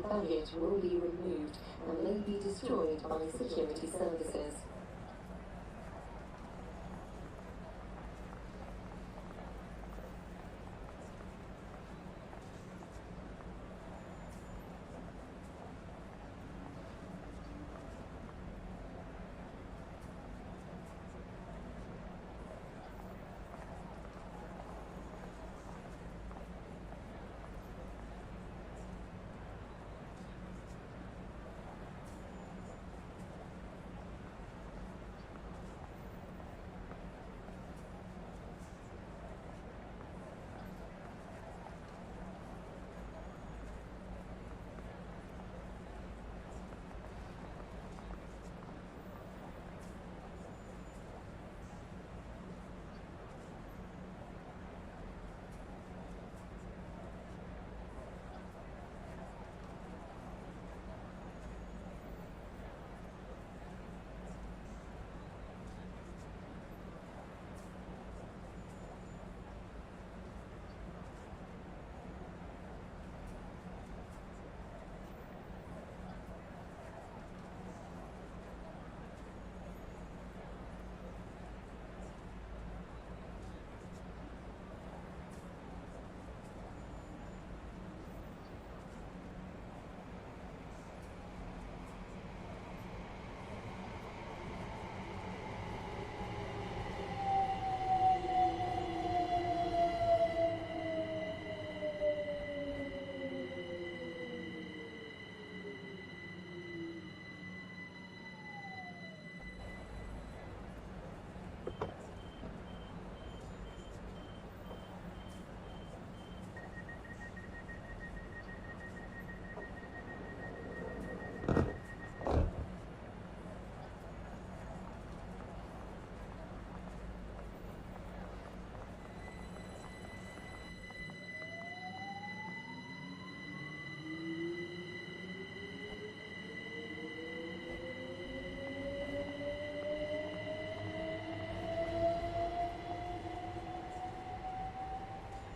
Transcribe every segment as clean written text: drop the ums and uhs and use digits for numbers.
baggage will be removed and may be destroyed by security services.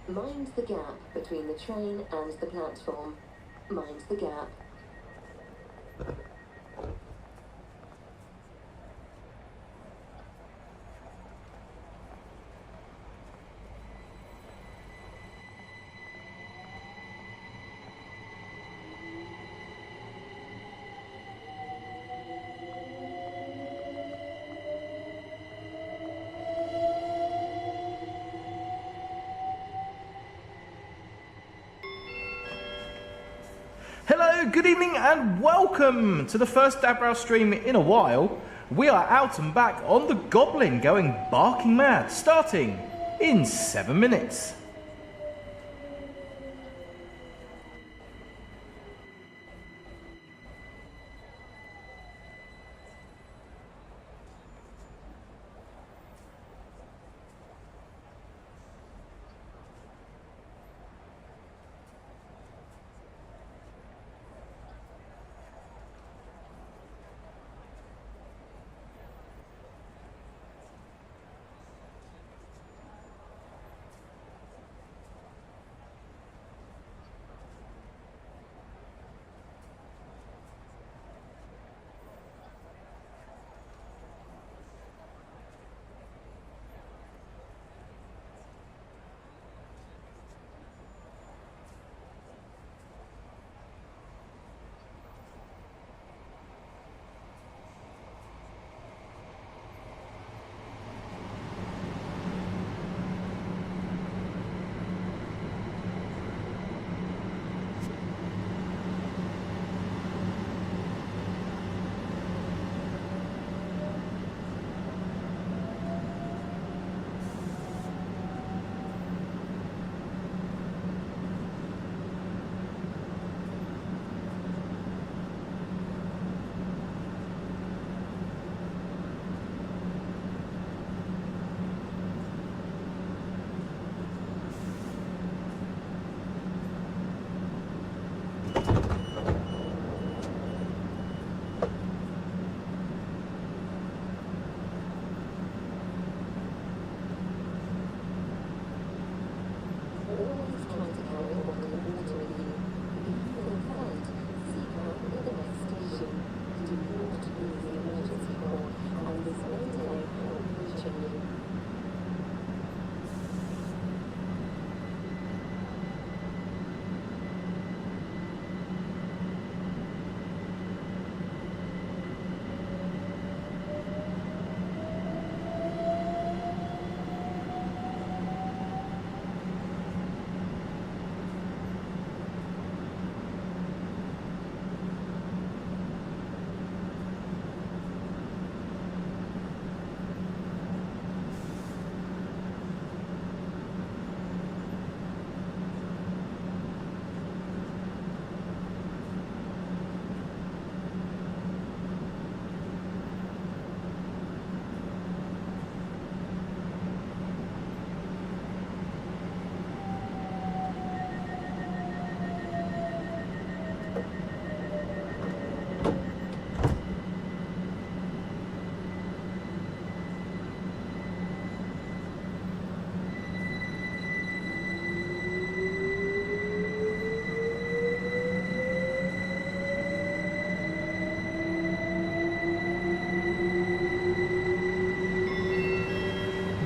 Mind the gap between the train and the platform. Mind the gap. Hello, good evening and welcome to the first Dabbrow stream in a while. We are out and back on the Goblin going barking mad, starting in 7 minutes.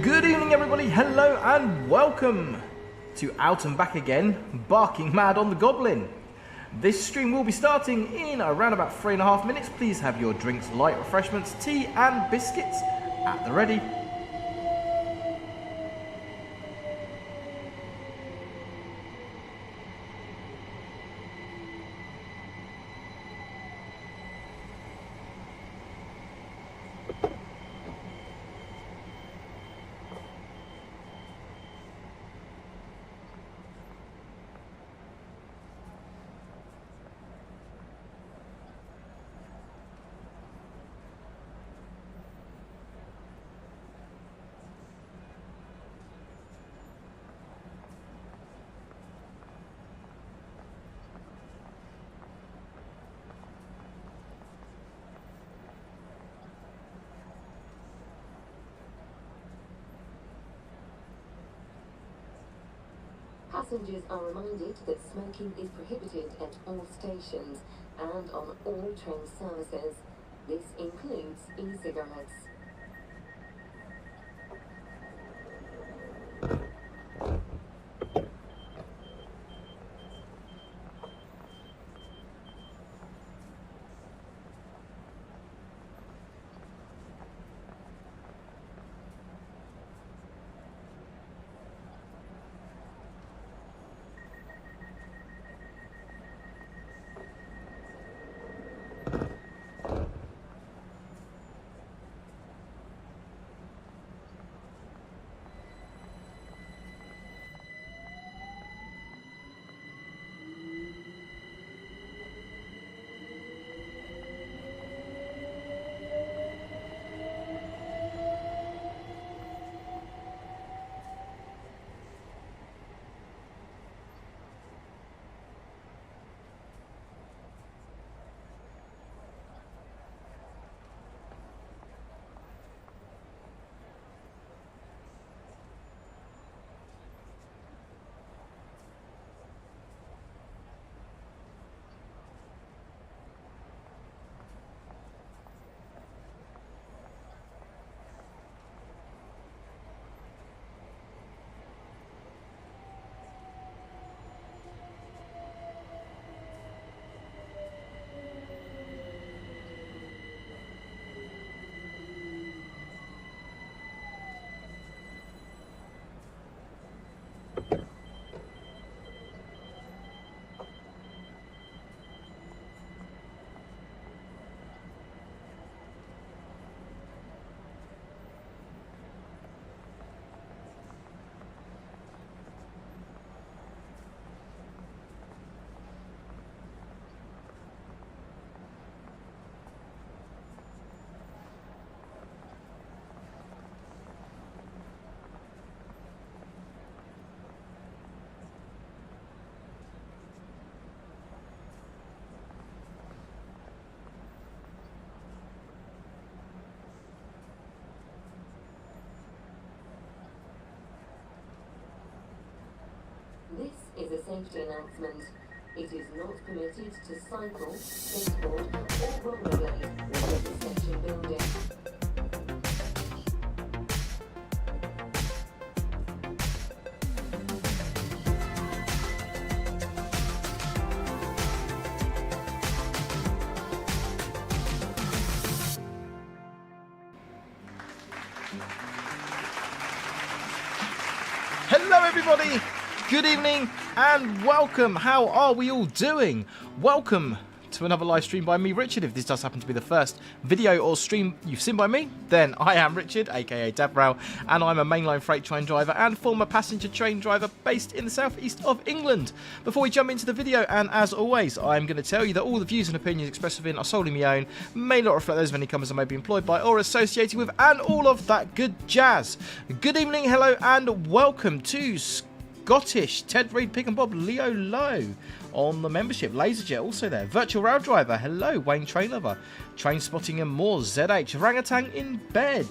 Good evening everybody, hello and welcome to Out and Back Again, Barking Mad on the Goblin. This stream will be starting in around about 3.5 minutes. Please have your drinks, light refreshments, tea and biscuits at the ready. Passengers are reminded that smoking is prohibited at all stations and on all train services. This includes e-cigarettes. This is a safety announcement. It is not permitted to cycle, skateboard or rollerblade within the station building. Hello everybody! Good evening and welcome. How are we all doing? Welcome to another live stream by me, Richard. If this does happen to be the first video or stream you've seen by me, then I am Richard, aka Dabrowell, and I'm a mainline freight train driver and former passenger train driver based in the southeast of England. Before we jump into the video, and as always, I'm going to tell you that all the views and opinions expressed within are solely my own, may not reflect those of any companies I may be employed by or associated with, and all of that good jazz. Good evening, hello, and welcome to Scottish, Ted Reed, Pick and Bob, Leo Lowe on the membership, Laserjet also there, Virtual Rail Driver, hello, Wayne Train Lover, Train Spotting and more, ZH, Orangutan in Bed,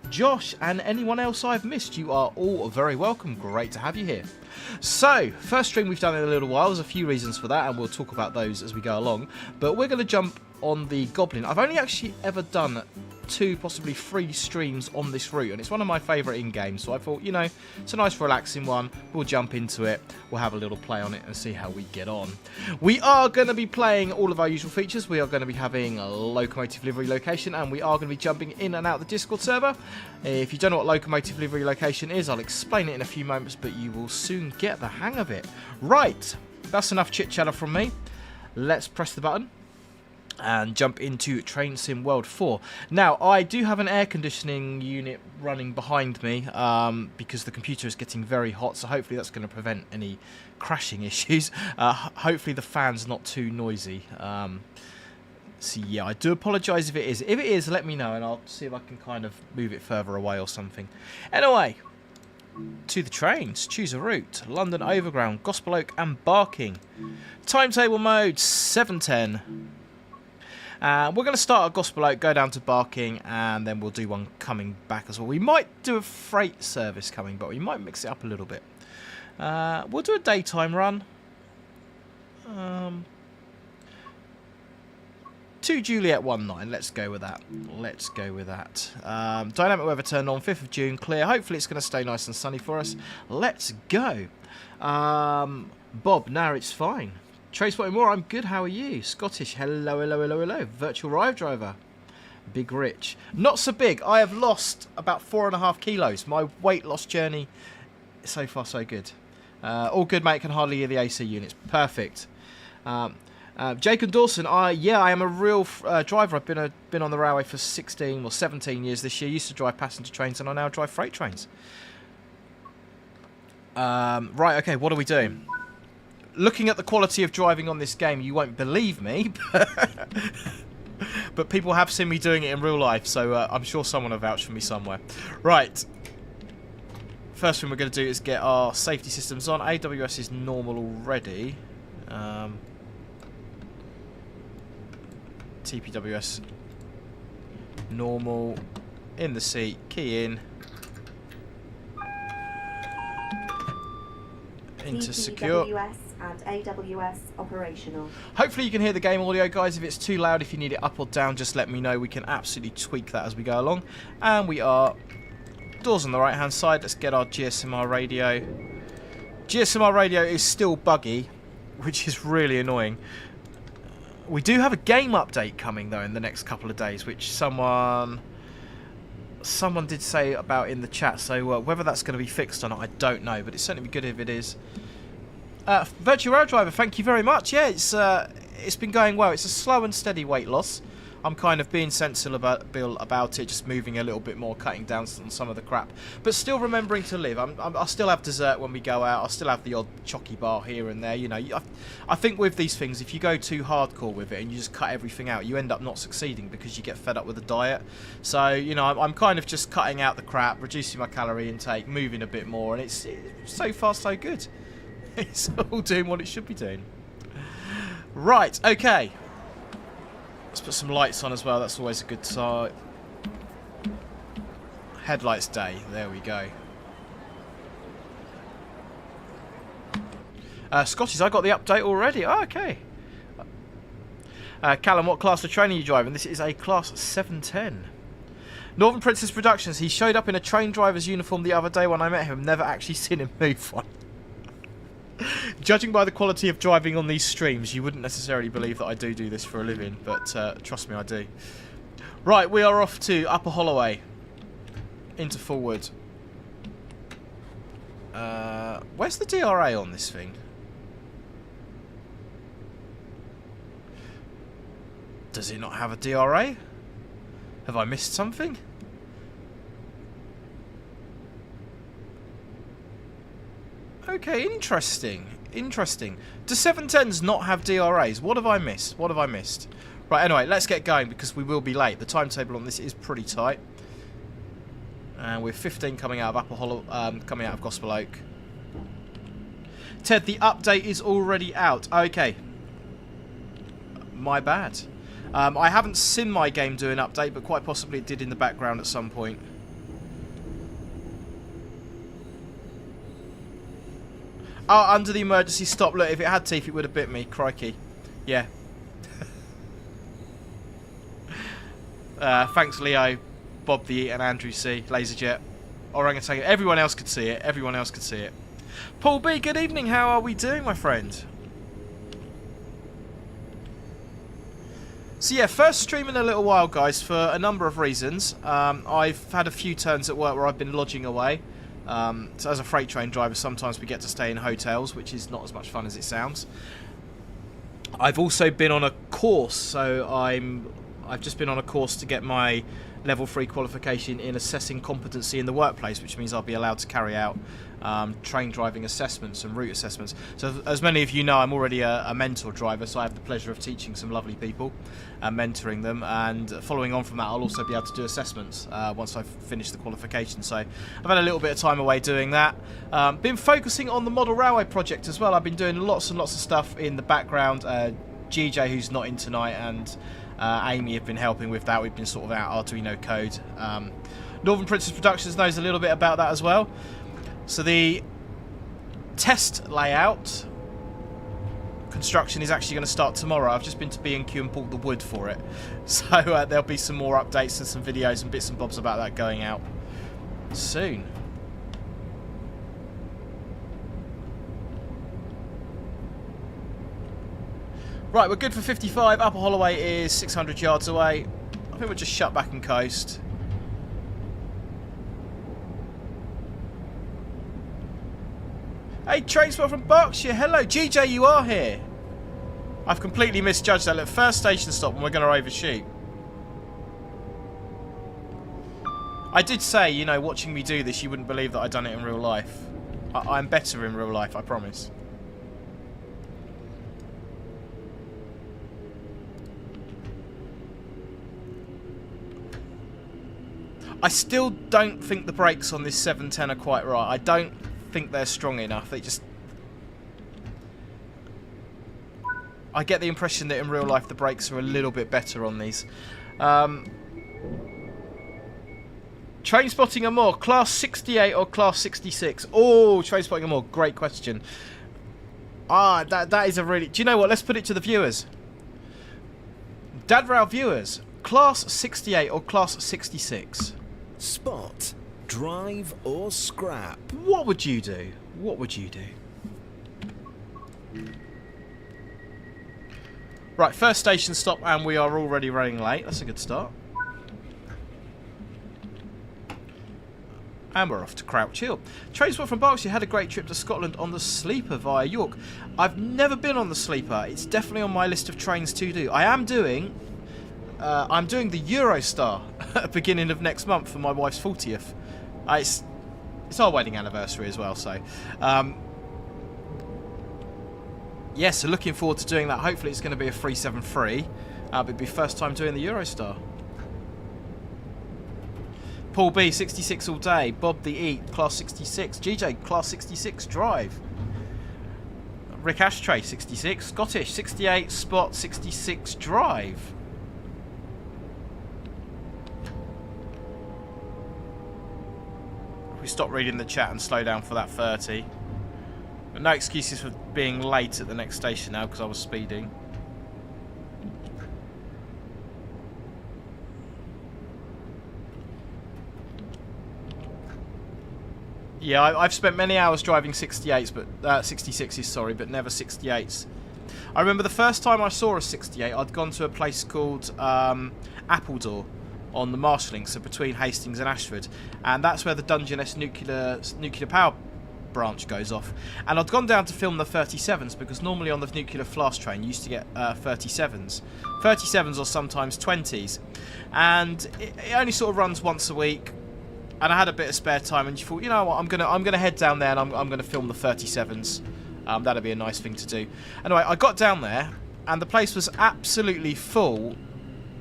Josh, and anyone else I've missed, you are all very welcome, great to have you here. So, first stream we've done in a little while, there's a few reasons for that and we'll talk about those as we go along, but we're going to jump on the Goblin. I've only actually ever done 2, possibly 3 streams on this route, and it's one of my favourite in-games, so I thought, you know, it's a nice relaxing one. We'll jump into it, we'll have a little play on it and see how we get on. We are going to be playing all of our usual features. We are going to be having a Locomotive Livery Location, and we are going to be jumping in and out the Discord server. If you don't know what Locomotive Livery Location is, I'll explain it in a few moments, but you will soon get the hang of it. Right, that's enough chit-chatter from me. Let's press the button and jump into Train Sim World 4. Now, I do have an air conditioning unit running behind me because the computer is getting very hot, so hopefully that's going to prevent any crashing issues. Hopefully the fan's not too noisy. So yeah, I do apologise if it is. If it is, let me know and I'll see if I can kind of move it further away or something. Anyway, to the trains. Choose a route. London Overground, Gospel Oak and Barking. Timetable mode 7:10. We're going to start at Gospel Oak, go down to Barking, and then we'll do one coming back as well. We might do a freight service coming, but we might mix it up a little bit. We'll do a daytime run. To Juliet 19, let's go with that. Let's go with that. Dynamic weather turned on, 5th of June, clear. Hopefully it's going to stay nice and sunny for us. Let's go. Bob, now it's fine. Trace Spotting More, I'm good, how are you? Scottish, hello, hello, hello, hello. Virtual Rive Driver. Big Rich. Not so big. I have lost about 4.5 kilos. My weight loss journey, so far so good. All good, mate. Can hardly hear the AC units. Perfect. Jake and Dawson, yeah, I am a real driver. I've been on the railway for 16 or 17 years this year. Used to drive passenger trains and I now drive freight trains. Right, okay, what are we doing? Looking at the quality of driving on this game, you won't believe me, but people have seen me doing it in real life, so I'm sure someone will vouch for me somewhere. Right. First thing we're going to do is get our safety systems on. AWS is normal already. TPWS normal, in the seat, key in, into secure. TPWS and AWS operational. Hopefully you can hear the game audio, guys. If it's too loud, if you need it up or down, just let me know. We can absolutely tweak that as we go along. And we are doors on the right hand side. Let's get our GSMR radio. GSMR radio is still buggy, which is really annoying. We do have a game update coming though in the next couple of days, which someone did say about in the chat. So whether that's going to be fixed or not, I don't know, but it's certainly be good if it is. Virtual Rail Driver, thank you very much. Yeah, it's been going well. It's a slow and steady weight loss. I'm kind of being sensible about it, just moving a little bit more, cutting down on some of the crap, but still remembering to live. I'll still have dessert when we go out. I'll still have the odd chocky bar here and there. You know, I think with these things, if you go too hardcore with it and you just cut everything out, you end up not succeeding because you get fed up with the diet. So, you know, I'm kind of just cutting out the crap, reducing my calorie intake, moving a bit more, and it's so far so good. It's all doing what it should be doing. Right, okay. Let's put some lights on as well. That's always a good sign. Headlights day. There we go. Scotty's, I got the update already. Oh, okay. Callum, what class of train are you driving? This is a class 710. Northern Princess Productions. He showed up in a train driver's uniform the other day when I met him. Never actually seen him move one. Judging by the quality of driving on these streams, you wouldn't necessarily believe that I do this for a living, but trust me, I do. Right, we are off to Upper Holloway. Into Forward. Where's the DRA on this thing? Does it not have a DRA? Have I missed something? Okay, interesting. Interesting. Do 710s not have DRAs? What have I missed? What have I missed? Right, anyway, let's get going because we will be late. The timetable on this is pretty tight. And we're 15 coming out of Upper Hollow, coming out of Gospel Oak. Ted, the update is already out. Okay. My bad. I haven't seen my game do an update, but quite possibly it did in the background at some point. Oh, under the emergency stop. Look, if it had teeth, it would have bit me. Crikey. Yeah. Thanks, Leo, Bob the Eat, and Andrew C, Laserjet, Orangutan. Everyone else could see it. Everyone else could see it. Paul B, good evening. How are we doing, my friend? So yeah, first stream in a little while, guys, for a number of reasons. I've had a few turns at work where I've been lodging away. So as a freight train driver, sometimes we get to stay in hotels, which is not as much fun as it sounds. I've also been on a course, so I've just been on a course to get my level 3 qualification in assessing competency in the workplace, which means I'll be allowed to carry out train driving assessments and route assessments. So as many of you know, I'm already a mentor driver, so I have the pleasure of teaching some lovely people and mentoring them, and following on from that, I'll also be able to do assessments once I've finished the qualification. So I've had a little bit of time away doing that. Been focusing on the model railway project as well. I've been doing lots and lots of stuff in the background. GJ, who's not in tonight, and Amy have been helping with that. We've been sort of out Arduino code. Northern Princess Productions knows a little bit about that as well. So the test layout construction is actually going to start tomorrow. I've just been to B&Q and bought the wood for it. So there'll be some more updates and some videos and bits and bobs about that going out soon. Right, we're good for 55. Upper Holloway is 600 yards away. I think we'll just shut back and coast. Hey, Tradespot from Berkshire. Hello, GJ, you are here. I've completely misjudged that. Look, first station stop and we're going to overshoot. I did say, you know, watching me do this, you wouldn't believe that I'd done it in real life. I'm better in real life, I promise. I still don't think the brakes on this 710 are quite right. I don't think they're strong enough. They just... I get the impression that in real life the brakes are a little bit better on these. Train spotting a more, class 68 or class 66? Oh, train spotting a more, great question. That is a really... Do you know what? Let's put it to the viewers. Dadrail viewers, class 68 or class 66? Spot, drive or scrap? What would you do? What would you do? Right, first station stop and we are already running late. That's a good start. And we're off to Crouch Hill. Tradespot from Berkshire had a great trip to Scotland on the Sleeper via York. I've never been on the Sleeper. It's definitely on my list of trains to do. I'm doing the Eurostar at the beginning of next month for my wife's 40th. It's our wedding anniversary as well, so... yeah, so looking forward to doing that. Hopefully it's going to be a 373. But it'll be first time doing the Eurostar. Paul B, 66 all day. Bob the Eat, class 66. GJ, class 66, drive. Rick Ashtray, 66. Scottish, 68. Spot, 66, drive. We stop reading the chat and slow down for that 30. But no excuses for being late at the next station now because I was speeding. Yeah, I've spent many hours driving 68s, but 66s, sorry, but never 68s. I remember the first time I saw a 68, I'd gone to a place called Appledore on the Marshling, so between Hastings and Ashford, and that's where the Dungeness nuclear power branch goes off. And I'd gone down to film the 37s because normally on the nuclear fast train you used to get 37s or sometimes 20s, and it only sort of runs once a week. And I had a bit of spare time, and you thought, you know what, I'm gonna head down there and I'm gonna film the 37s. That'd be a nice thing to do. Anyway, I got down there, and the place was absolutely full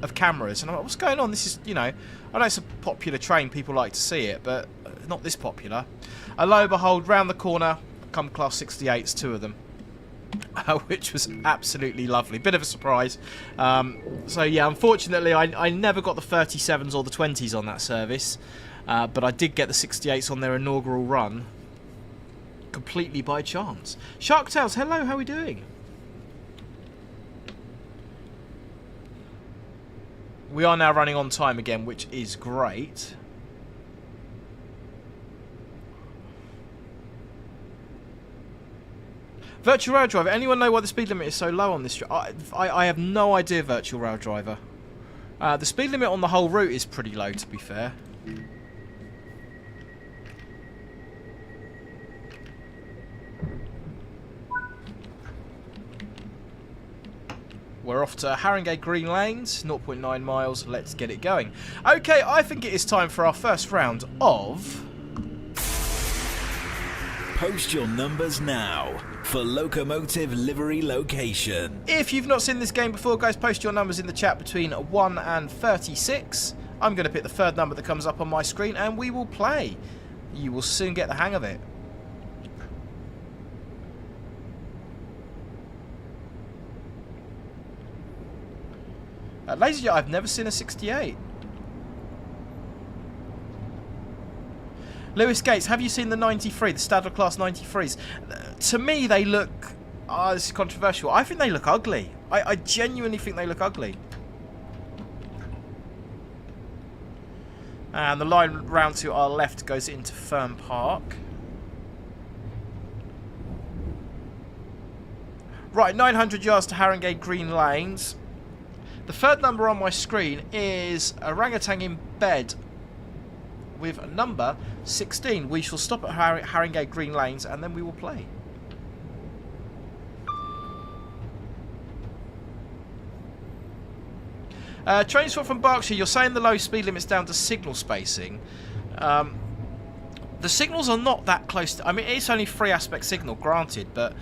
of cameras. And I'm like, what's going on? This is, you know, I know it's a popular train, people like to see it, but not this popular. And lo and behold, round the corner come class 68s, two of them, which was absolutely lovely. Bit of a surprise. So yeah, unfortunately, I never got the 37s or the 20s on that service. But I did get the 68s on their inaugural run, completely by chance. Shark Tales, hello, how are we doing? We are now running on time again, which is great. Virtual Rail Driver, anyone know why the speed limit is so low on this? I have no idea, Virtual Rail Driver. The speed limit on the whole route is pretty low, to be fair. We're off to Haringey Green Lanes, 0.9 miles. Let's get it going. Okay, I think it is time for our first round of... Post your numbers now for Locomotive Livery Location. If you've not seen this game before, guys, post your numbers in the chat between 1 and 36. I'm going to pick the third number that comes up on my screen and we will play. You will soon get the hang of it. Ladies and gentlemen, I've never seen a 68. Lewis Gates, have you seen the 93, the Stadler Class 93s? To me, they look... this is controversial. I think they look ugly. I genuinely think they look ugly. And the line round to our left goes into Fern Park. Right, 900 yards to Haringey Green Lanes. The third number on my screen is Orangutan in Bed with number 16. We shall stop at Haringey Green Lanes and then we will play. Train swap from Berkshire, you're saying the low speed limit's down to signal spacing. The signals are not that close to, I mean, it's only 3-aspect signal, granted, but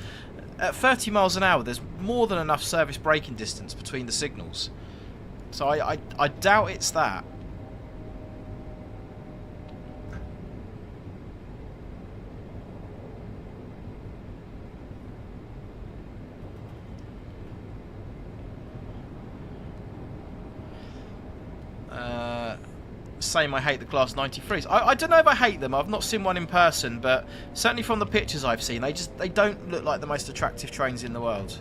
at 30 miles an hour there's more than enough service braking distance between the signals. So I doubt it's that. Same, I hate the Class 93s. I don't know if I hate them. I've not seen one in person, but certainly from the pictures I've seen, they don't look like the most attractive trains in the world.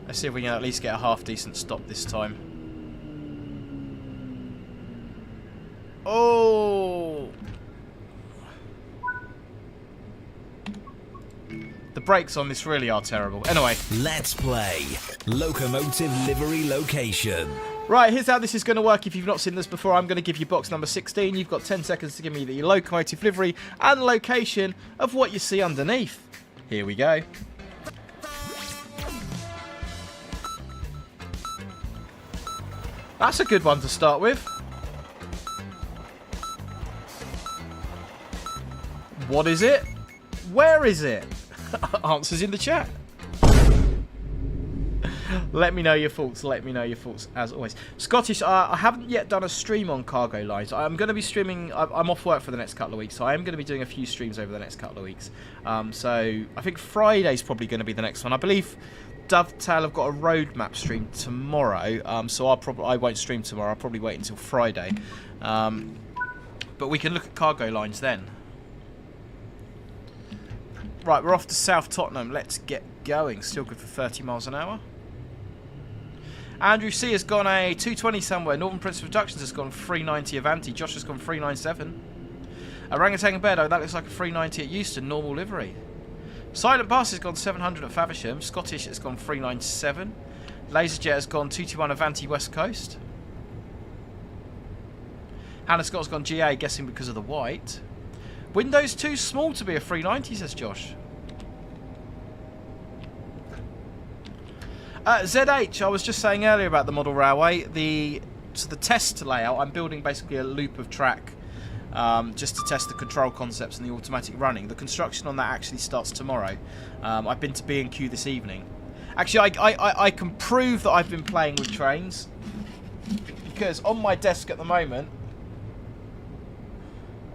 Let's see if we can at least get a half decent stop this time. Oh! The brakes on this really are terrible. Anyway. Let's play Locomotive Livery Location. Right, here's how this is going to work. If you've not seen this before, I'm going to give you box number 16. You've got 10 seconds to give me the locomotive livery and location of what you see underneath. Here we go. That's a good one to start with. What is it? Where is it? Answers in the chat. Let me know your thoughts. Let me know your thoughts, as always. Scottish, I haven't yet done a stream on cargo lines. I'm going to be streaming. I'm off work for the next couple of weeks, so I am going to be doing a few streams over the next couple of weeks. So I think Friday's probably going to be the next one. I believe Dovetail have got a roadmap stream tomorrow, so I won't stream tomorrow. I'll probably wait until Friday. But we can look at cargo lines then. Right, we're off to South Tottenham. Let's get going. Still good for 30 miles an hour. Andrew C has gone a 220 somewhere. Northern Prince Productions has gone 390 Avanti. Josh has gone 397. Orangutan Bedo, that looks like a 390 at Euston. Normal livery. Silent Bass has gone 700 at Faversham. Scottish has gone 397. Laserjet has gone 221 Avanti West Coast. Hannah Scott's gone GA, guessing because of the white. Windows too small to be a 390, says Josh. ZH, I was just saying earlier about the model railway. The test layout, I'm building basically a loop of track just to test the control concepts and the automatic running. The construction on that actually starts tomorrow. I've been to B&Q this evening. Actually, I can prove that I've been playing with trains because on my desk at the moment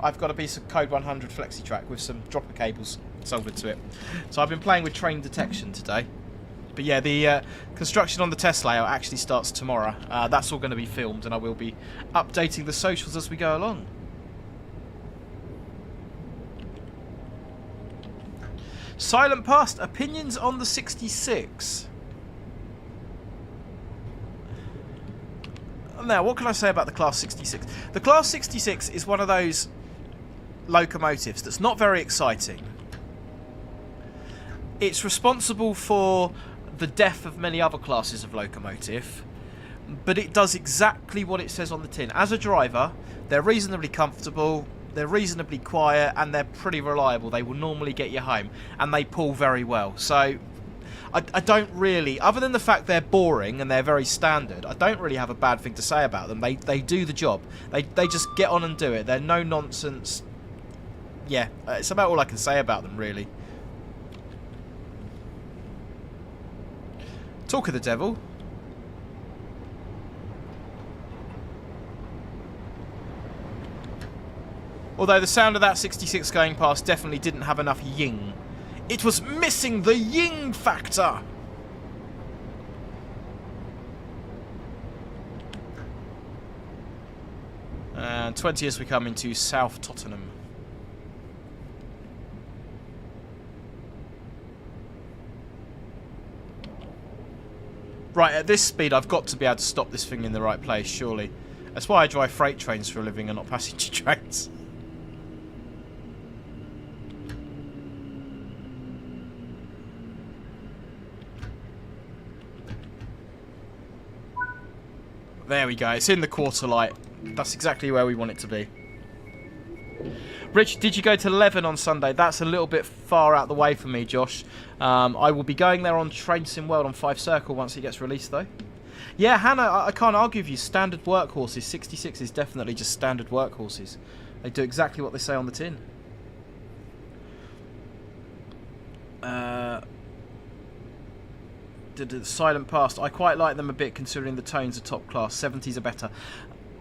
I've got a piece of Code 100 FlexiTrack with some dropper cables soldered to it. So I've been playing with train detection today. But yeah, the construction on the test layout actually starts tomorrow. That's all going to be filmed and I will be updating the socials as we go along. Silent Past, opinions on the 66. Now, what can I say about the Class 66? The Class 66 is one of those locomotives that's not very exciting. It's responsible for the death of many other classes of locomotive, but it does exactly what it says on the tin. As a driver, they're reasonably comfortable, they're reasonably quiet, and they're pretty reliable. They will normally get you home, and they pull very well. So I don't really, other than the fact they're boring and they're very standard, I don't really have a bad thing to say about them. They do the job. They just get on and do it. They're no nonsense. Yeah, it's about all I can say about them, really. Talk of the devil. Although the sound of that 66 going past definitely didn't have enough ying. It was missing the ying factor. And 20 as we come into South Tottenham. Right, at this speed I've got to be able to stop this thing in the right place, surely. That's why I drive freight trains for a living and not passenger trains. There we go, it's in the quarter light. That's exactly where we want it to be. Rich, did you go to Leven on Sunday? That's a little bit far out the way for me, Josh. I will be going there on Train Sim World on 5 Circle once it gets released, though. Yeah, Hannah, I can't argue with you. Standard workhorses. 66 is definitely just standard workhorses. They do exactly what they say on the tin. The Silent Past. I quite like them a bit considering the tones are top class. 70s are better.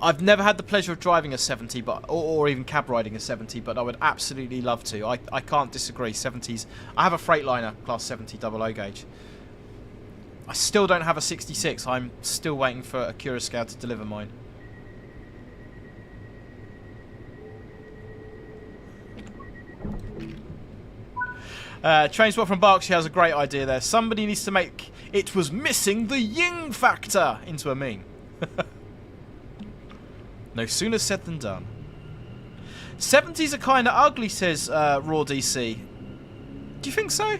I've never had the pleasure of driving a 70 but or even cab riding a 70, but I would absolutely love to. I can't disagree. 70s. I have a Freightliner Class 70 double O gauge. I still don't have a 66. I'm still waiting for a Curascow to deliver mine. Trainspot from Berkshire has a great idea there. Somebody needs to make "it was missing the ying factor" into a meme. No sooner said than done. 70s are kind of ugly, says Raw DC. Do you think so?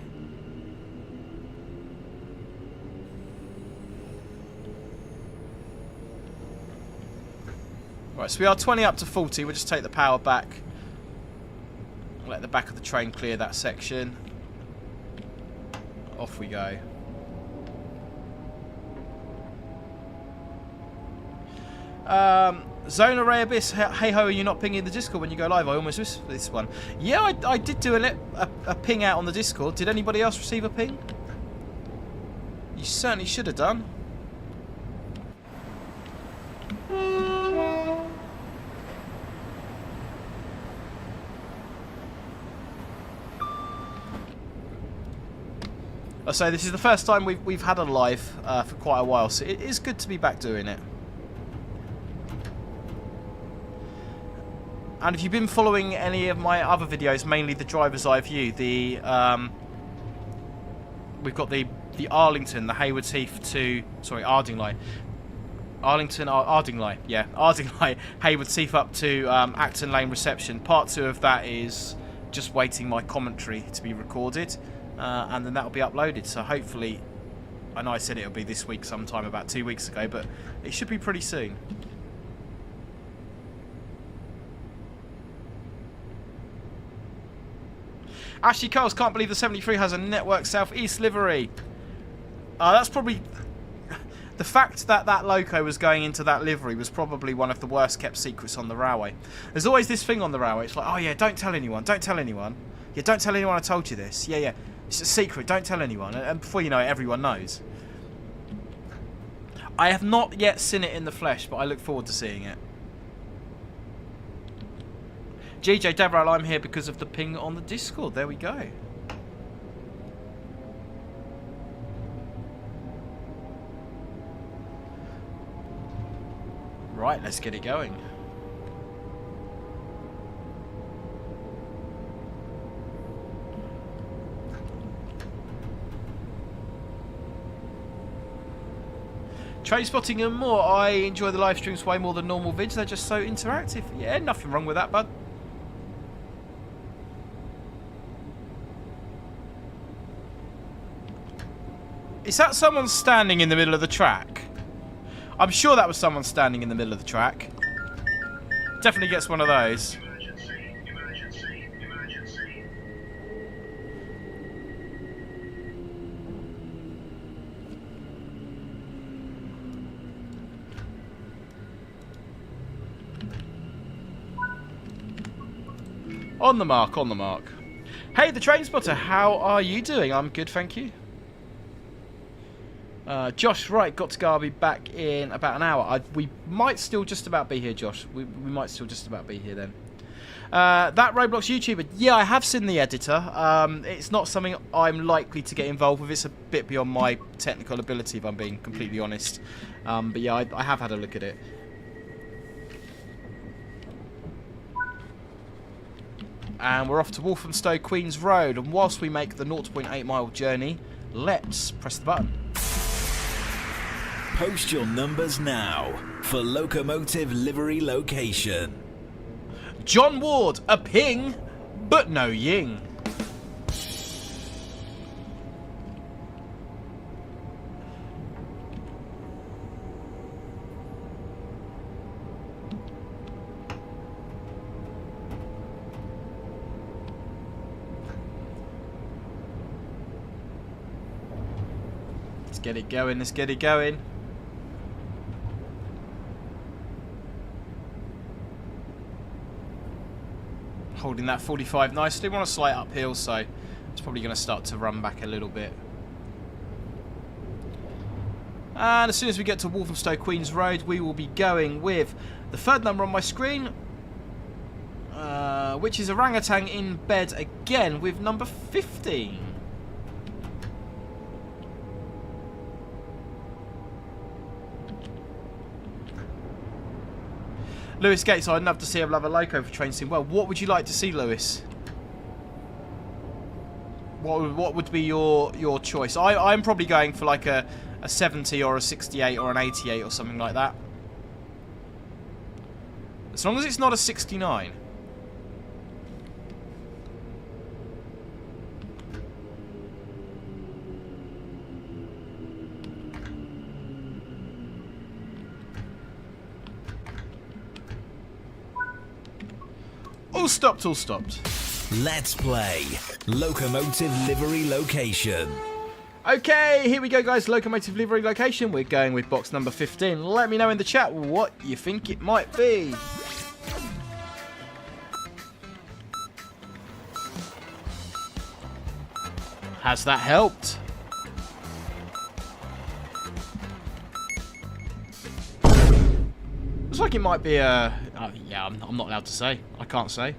Right, so we are 20 up to 40. We'll just take the power back. Let the back of the train clear that section. Off we go. Zona Ray Abyss, hey ho, are you not pinging the Discord when you go live? I almost missed this one. Yeah, I did do a ping out on the Discord. Did anybody else receive a ping? You certainly should have done. I say this is the first time we've had a live for quite a while, so it is good to be back doing it. And if you've been following any of my other videos, mainly the driver's eye view, we've got the Arlington, the Haywards Heath to, sorry, Ardingly. Ardingly, yeah, Ardingly, Haywards Heath up to Acton Lane reception. Part 2 of that is just waiting my commentary to be recorded, and then that'll be uploaded. So hopefully, I know I said it'll be this week sometime about 2 weeks ago, but it should be pretty soon. Ashley Coles, can't believe the 73 has a Network South East livery. That's probably... The fact that that loco was going into that livery was probably one of the worst kept secrets on the railway. There's always this thing on the railway. It's like, oh yeah, don't tell anyone. Don't tell anyone. Yeah, don't tell anyone I told you this. Yeah, yeah. It's a secret. Don't tell anyone. And before you know it, everyone knows. I have not yet seen it in the flesh, but I look forward to seeing it. GJ Deborah, I'm here because of the ping on the Discord. There we go. Right, let's get it going. Train spotting and more. I enjoy the live streams way more than normal vids. They're just so interactive. Yeah, nothing wrong with that, bud. Is that someone standing in the middle of the track? I'm sure that was someone standing in the middle of the track. Definitely gets one of those. Emergency, emergency, emergency. On the mark, on the mark. Hey, the train spotter, how are you doing? I'm good, thank you. Josh, right, got to Garby back in about an hour. We might still just about be here, Josh. We might still just about be here then. That Roblox YouTuber, yeah, I have seen the editor. It's not something I'm likely to get involved with. It's a bit beyond my technical ability, if I'm being completely honest. But yeah, I have had a look at it. And we're off to Walthamstow Queen's Road. And whilst we make the 0.8 mile journey, let's press the button. Post your numbers now for Locomotive Livery Location. John Ward, a ping, but no ying. Let's get it going, let's get it going. Holding that 45 nicely. We're on a slight uphill, so it's probably going to start to run back a little bit. And as soon as we get to Walthamstow Queen's Road, we will be going with the third number on my screen, which is Orangutan in bed again with number 15. Lewis Gates, I'd love to see a loco for Train Sim. Well, what would you like to see, Lewis? What would be your choice? I'm probably going for like a 70 or a 68 or an 88 or something like that. As long as it's not a 69. All stopped, all stopped. Let's play Locomotive Livery Location. Okay, here we go, guys. Locomotive Livery Location. We're going with box number 15. Let me know in the chat what you think it might be. Has that helped? Looks like it might be a... yeah, I'm not allowed to say. I can't say.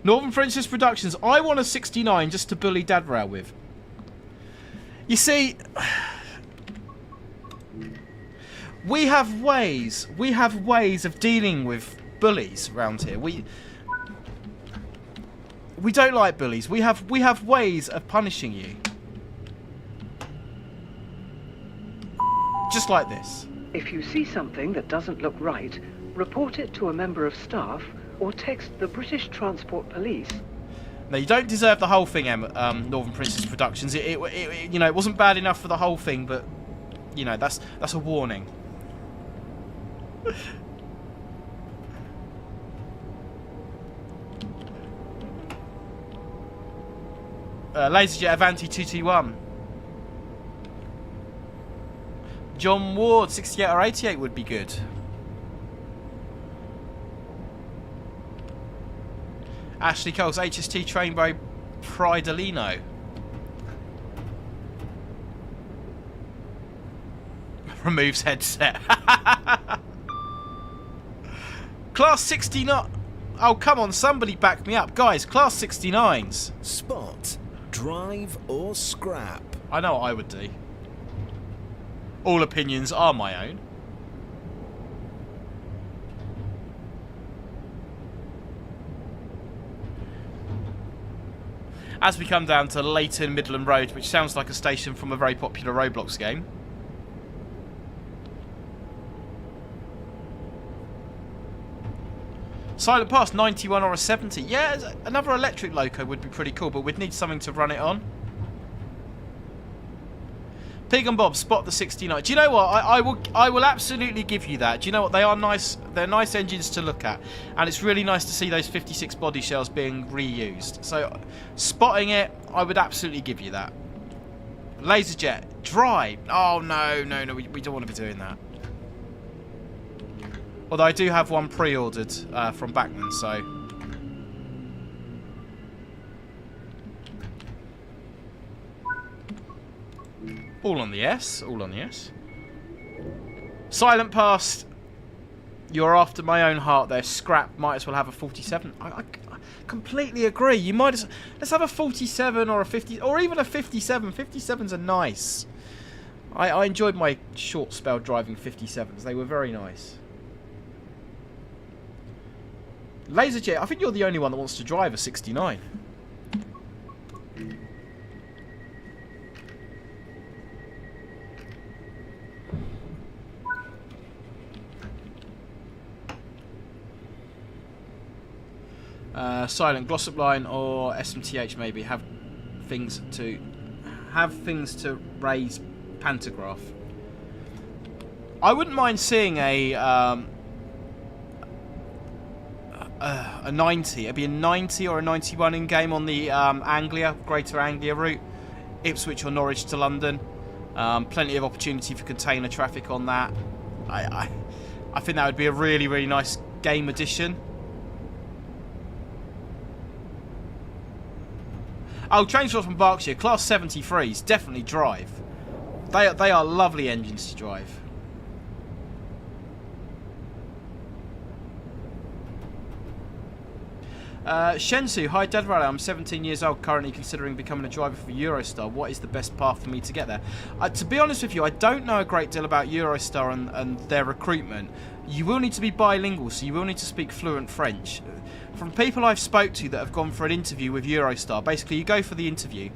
Northern Princess Productions. I want a 69 just to bully Dad Rail with. You see... We have ways of dealing with bullies around here. We don't like bullies. We have ways of punishing you. Just like this. If you see something that doesn't look right, report it to a member of staff or text the British Transport Police. Now, you don't deserve the whole thing, Northern Princess Productions. It you know, it wasn't bad enough for the whole thing, but you know, that's a warning. LaserJet Avanti 2T1. John Ward, 68 or 88 would be good. Ashley Coles, HST train by Pridolino. Removes headset. Class 69. Oh, come on, somebody back me up. Guys, Class 69s. Spot, drive or scrap. I know what I would do. All opinions are my own. As we come down to Leighton Midland Road, which sounds like a station from a very popular Roblox game. Silent Pass, 91 or a 70. Yeah, another electric loco would be pretty cool, but we'd need something to run it on. Pig and Bob, spot the 69. Do you know what? I will absolutely give you that. Do you know what? They are nice. They're nice engines to look at, and it's really nice to see those 56 body shells being reused. So, spotting it, I would absolutely give you that. Laserjet, dry. Oh no, we don't want to be doing that. Although I do have one pre-ordered from Bachman, so. All on the S. All on the S. Silent Pass. You're after my own heart there. Scrap. Might as well have a 47. I completely agree. You might as... Let's have a 47 or a 50... Or even a 57. 57s are nice. I enjoyed my short spell driving 57s. They were very nice. Laserjet. I think you're the only one that wants to drive a 69. Silent Glossop Line or SMTH maybe have things to raise pantograph. I wouldn't mind seeing a 90. It'd be a 90 or a 91 in game on the Anglia, Greater Anglia route, Ipswich or Norwich to London. Plenty of opportunity for container traffic on that. I think that would be a really, really nice game addition. Oh, Trainstores from Berkshire, Class 73s, definitely drive. They are lovely engines to drive. Shensu, hi Dead Rally, I'm 17 years old, currently considering becoming a driver for Eurostar. What is the best path for me to get there? To be honest with you, I don't know a great deal about Eurostar and their recruitment. You will need to be bilingual, so you will need to speak fluent French. From people I've spoke to that have gone for an interview with Eurostar, basically you go for the interview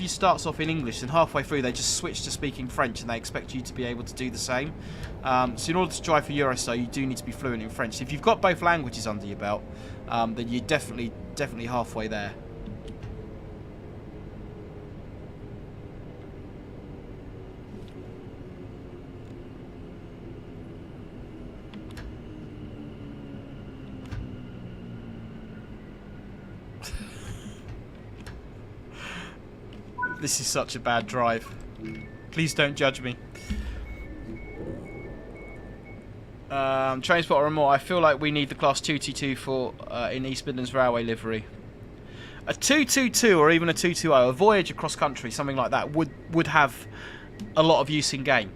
starts off in English, and halfway through they just switch to speaking French, and they expect you to be able to do the same. So in order to drive for Eurostar, you do need to be fluent in French. If you've got both languages under your belt, then you're definitely halfway there. This is such a bad drive. Please don't judge me. Transport or more. I feel like we need the Class 222 for in East Midlands Railway livery. A 222 or even a 220, a Voyage across country, something like that, would have a lot of use in game.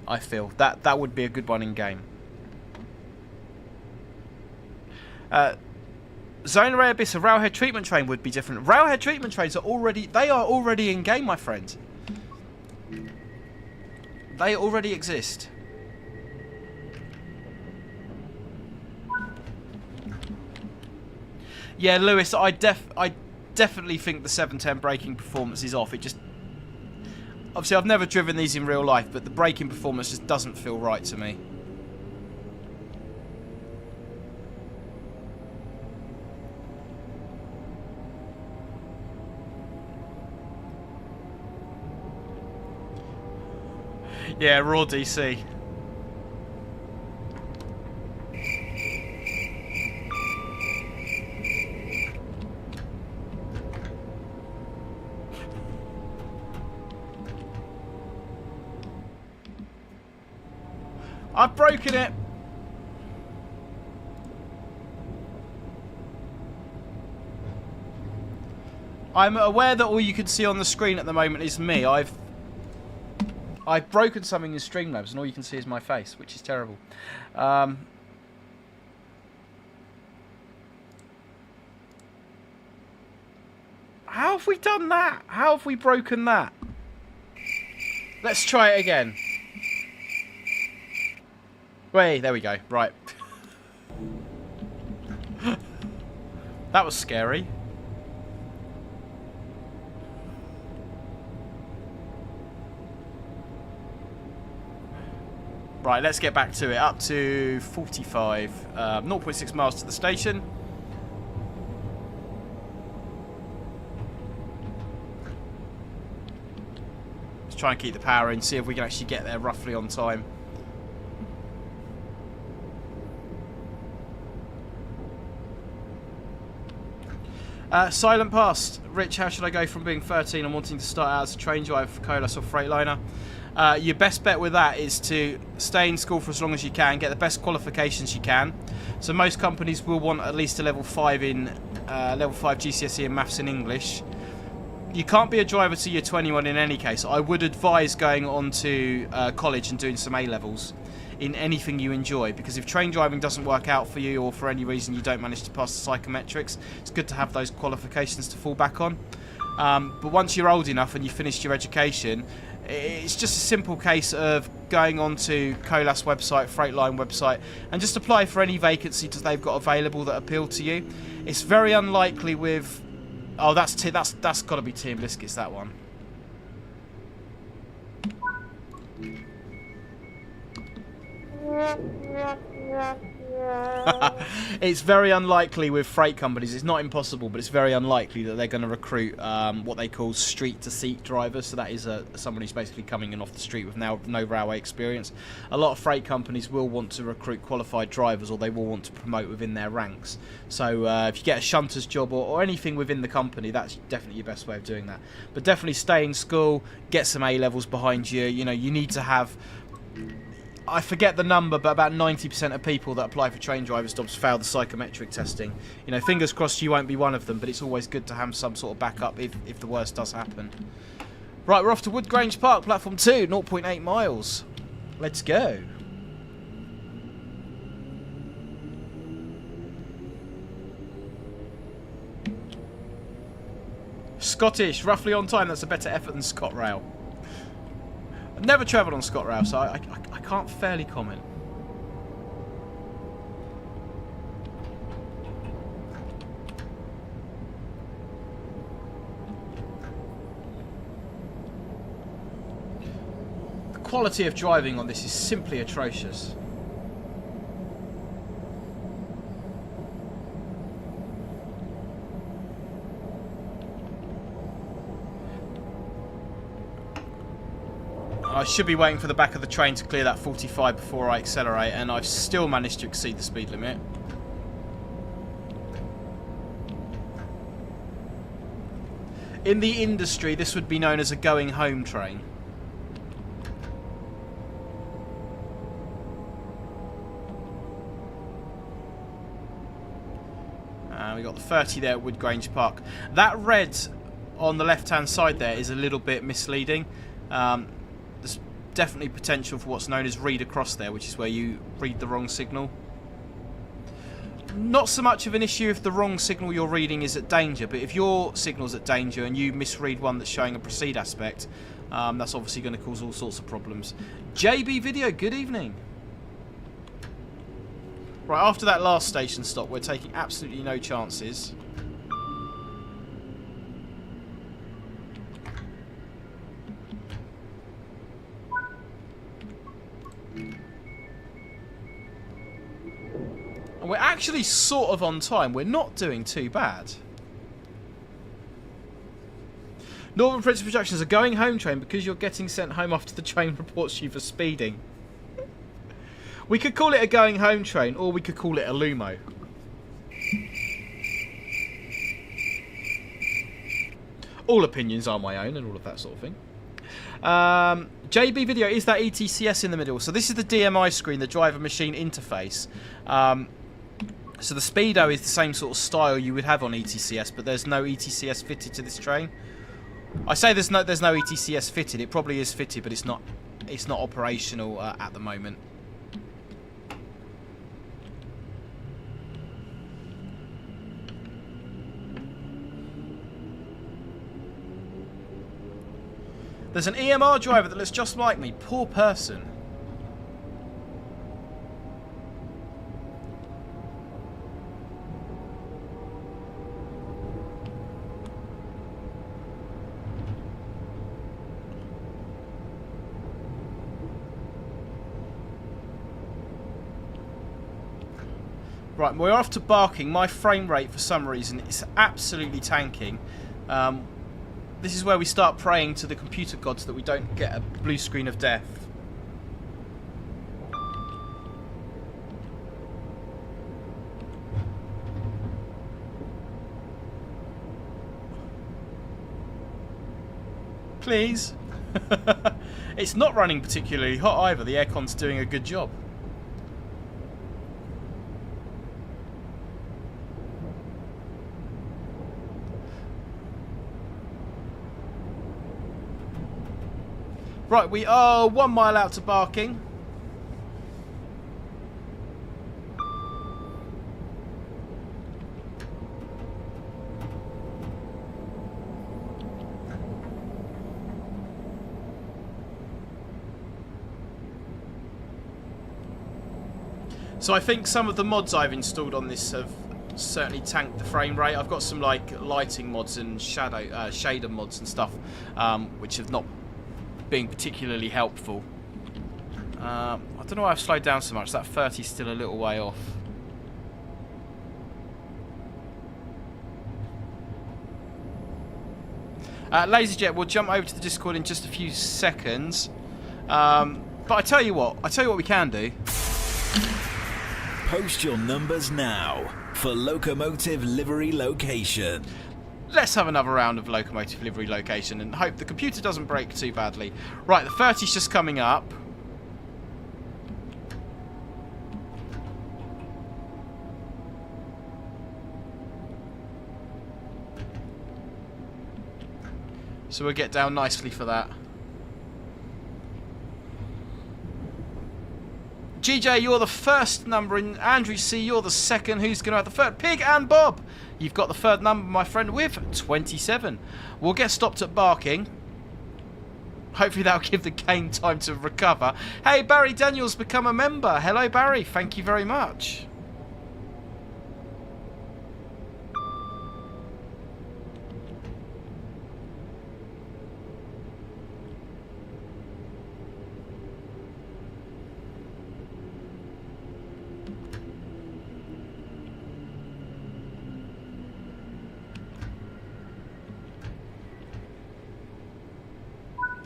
I feel that would be a good one in game. Zone Ray Abyss, a railhead treatment train would be different. Railhead treatment trains are already in game, my friend. They already exist. Yeah, Lewis, I definitely think the 710 braking performance is off. It just... Obviously, I've never driven these in real life, but the braking performance just doesn't feel right to me. Yeah, raw DC. I've broken it. I'm aware that all you can see on the screen at the moment is me. I've broken something in Streamlabs, and all you can see is my face, which is terrible. How have we done that? How have we broken that? Let's try it again. Wait, there we go. Right. That was scary. Right, let's get back to it. Up to 45. 0.6 miles to the station. Let's try and keep the power in, see if we can actually get there roughly on time. Silent Past. Rich, how should I go from being 13 and wanting to start out as a train driver for Colas or Freightliner? Your best bet with that is to stay in school for as long as you can, get the best qualifications you can. So most companies will want at least a level 5 in level 5 GCSE in maths and English. You can't be a driver till you're 21 in any case. I would advise going on to college and doing some A-levels in anything you enjoy, because if train driving doesn't work out for you or for any reason you don't manage to pass the psychometrics, it's good to have those qualifications to fall back on. But once you're old enough and you've finished your education, it's just a simple case of going on to Colas website, Freightline website, and just apply for any vacancies that they've got available that appeal to you. It's very unlikely with... Oh, that's got to be tea and biscuits, that one. It's very unlikely with freight companies. It's not impossible, but it's very unlikely that they're going to recruit what they call street-to-seat drivers. So that is someone who's basically coming in off the street with no railway experience. A lot of freight companies will want to recruit qualified drivers, or they will want to promote within their ranks. So if you get a shunter's job or anything within the company, that's definitely your best way of doing that. But definitely stay in school, get some A-levels behind you. You know, you need to have... I forget the number, but about 90% of people that apply for train drivers jobs fail the psychometric testing. You know, fingers crossed you won't be one of them, but it's always good to have some sort of backup if the worst does happen. Right, we're off to Woodgrange Park, platform 2, 0.8 miles. Let's go. Scottish, roughly on time. That's a better effort than ScotRail. I've never travelled on ScotRail, so I can't fairly comment. The quality of driving on this is simply atrocious. I should be waiting for the back of the train to clear that 45 before I accelerate, and I've still managed to exceed the speed limit. In the industry, this would be known as a going home train. We got the 30 there at Woodgrange Park. That red on the left-hand side there is a little bit misleading. There's definitely potential for what's known as read across there, which is where you read the wrong signal. Not so much of an issue if the wrong signal you're reading is at danger, but if your signal's at danger and you misread one that's showing a proceed aspect, that's obviously going to cause all sorts of problems. JB Video, good evening. Right, after that last station stop, we're taking absolutely no chances. And we're actually sort of on time. We're not doing too bad. Northern Prince Productions, a going home train because you're getting sent home after the train reports you for speeding. We could call it a going home train, or we could call it a Lumo. All opinions are my own and all of that sort of thing. JB Video, is that ETCS in the middle? So this is the DMI screen, the driver machine interface. So the Speedo is the same sort of style you would have on ETCS, but there's no ETCS fitted to this train. I say there's no ETCS fitted. It probably is fitted, but it's not operational at the moment. There's an EMR driver that looks just like me. Poor person. Right, we're off to Barking. My frame rate, for some reason, is absolutely tanking. This is where we start praying to the computer gods that we don't get a blue screen of death. Please. It's not running particularly hot either. The aircon's doing a good job. Right, we are 1 mile out to Barking. So I think some of the mods I've installed on this have certainly tanked the frame rate. I've got some like lighting mods and shader mods and stuff, which have not been particularly helpful. I don't know why I've slowed down so much. That 30 is still a little way off. LaserJet, we'll jump over to the Discord in just a few seconds. But I tell you what we can do. Post your numbers now for Locomotive Livery Location. Let's have another round of Locomotive Livery Location and hope the computer doesn't break too badly. Right, the 30's just coming up. So we'll get down nicely for that. GJ, you're the first number, and Andrew C, you're the second. Who's going to have the third? Pig and Bob, you've got the third number, my friend, with 27. We'll get stopped at Barking. Hopefully that'll give the game time to recover. Hey, Barry Daniels become a member. Hello, Barry. Thank you very much.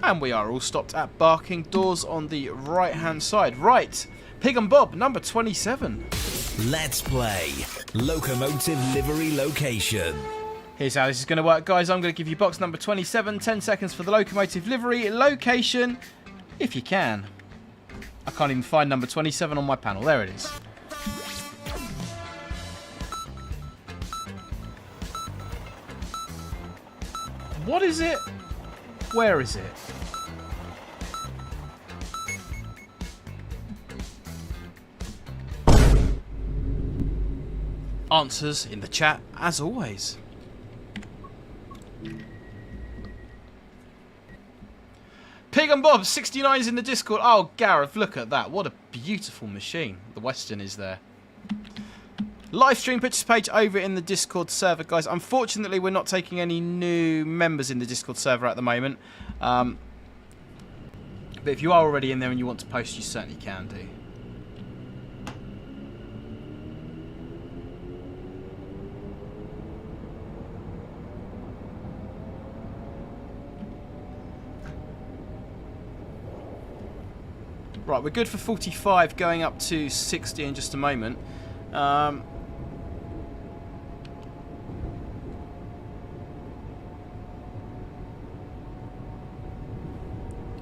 And we are all stopped at Barking. Doors on the right hand side. Right, Pig and Bob, number 27. Let's play Locomotive Livery Location. Here's how this is going to work, guys. I'm going to give you box number 27. 10 seconds for the Locomotive Livery Location, if you can. I can't even find number 27 on my panel. There it is. What is it? Where is it? Answers in the chat, as always. Pig and Bob, 69's in the Discord. Oh, Gareth, look at that. What a beautiful machine. The Western is there. Live stream pictures page over in the Discord server, guys. Unfortunately, we're not taking any new members in the Discord server at the moment. But if you are already in there and you want to post, you certainly can do. Right, we're good for 45, going up to 60 in just a moment.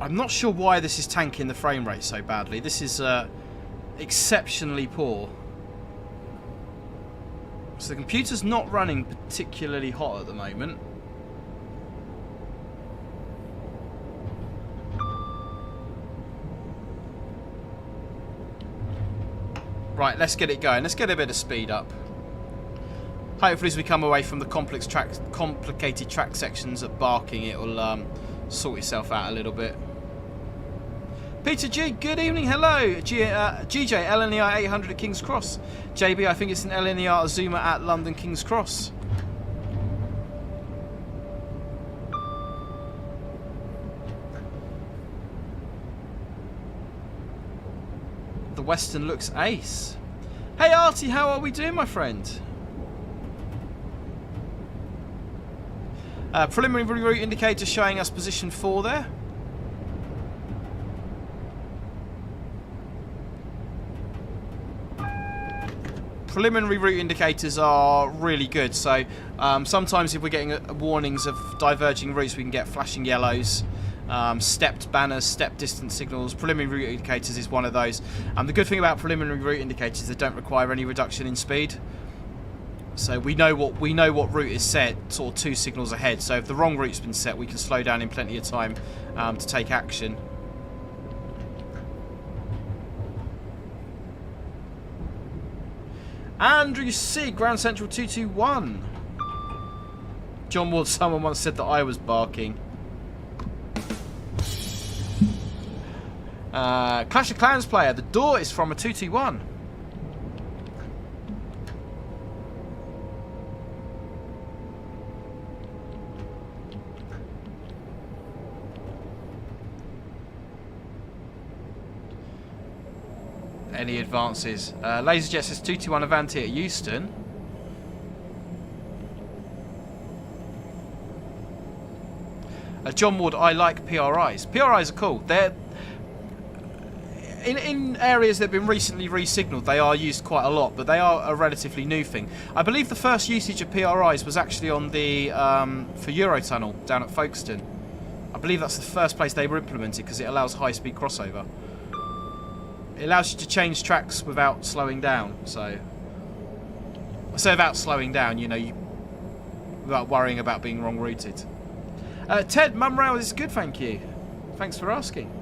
I'm not sure why this is tanking the frame rate so badly. This is exceptionally poor. So the computer's not running particularly hot at the moment. Right, let's get it going. Let's get a bit of speed up. Hopefully as we come away from the complicated track sections at Barking, it will sort itself out a little bit. Peter G, good evening, hello. GJ, LNER 800 at King's Cross. JB, I think it's an LNER Azuma at London King's Cross. The Western looks ace. Hey Artie, how are we doing, my friend? Preliminary route indicator showing us position 4 there. Preliminary route indicators are really good, so sometimes if we're getting warnings of diverging routes, we can get flashing yellows, stepped banners, step distance signals. Preliminary route indicators is one of those. The good thing about preliminary route indicators is they don't require any reduction in speed. So we know what route is set sort of 2 signals ahead. So if the wrong route's been set, we can slow down in plenty of time to take action. Andrew C, Grand Central 221. John Ward, someone once said that I was barking. Clash of Clans player, the door is from a 221. Any advances? LaserJet says 221 Avanti at Euston. John Ward, I like PRIs. PRIs are cool. They're in areas that have been recently re-signalled. They are used quite a lot, but they are a relatively new thing. I believe the first usage of PRIs was actually on the for Eurotunnel down at Folkestone. I believe that's the first place they were implemented because it allows high-speed crossover. It allows you to change tracks without slowing down. So without slowing down, you know, without worrying about being wrong routed. Ted, Mum Rail is good, thank you. Thanks for asking.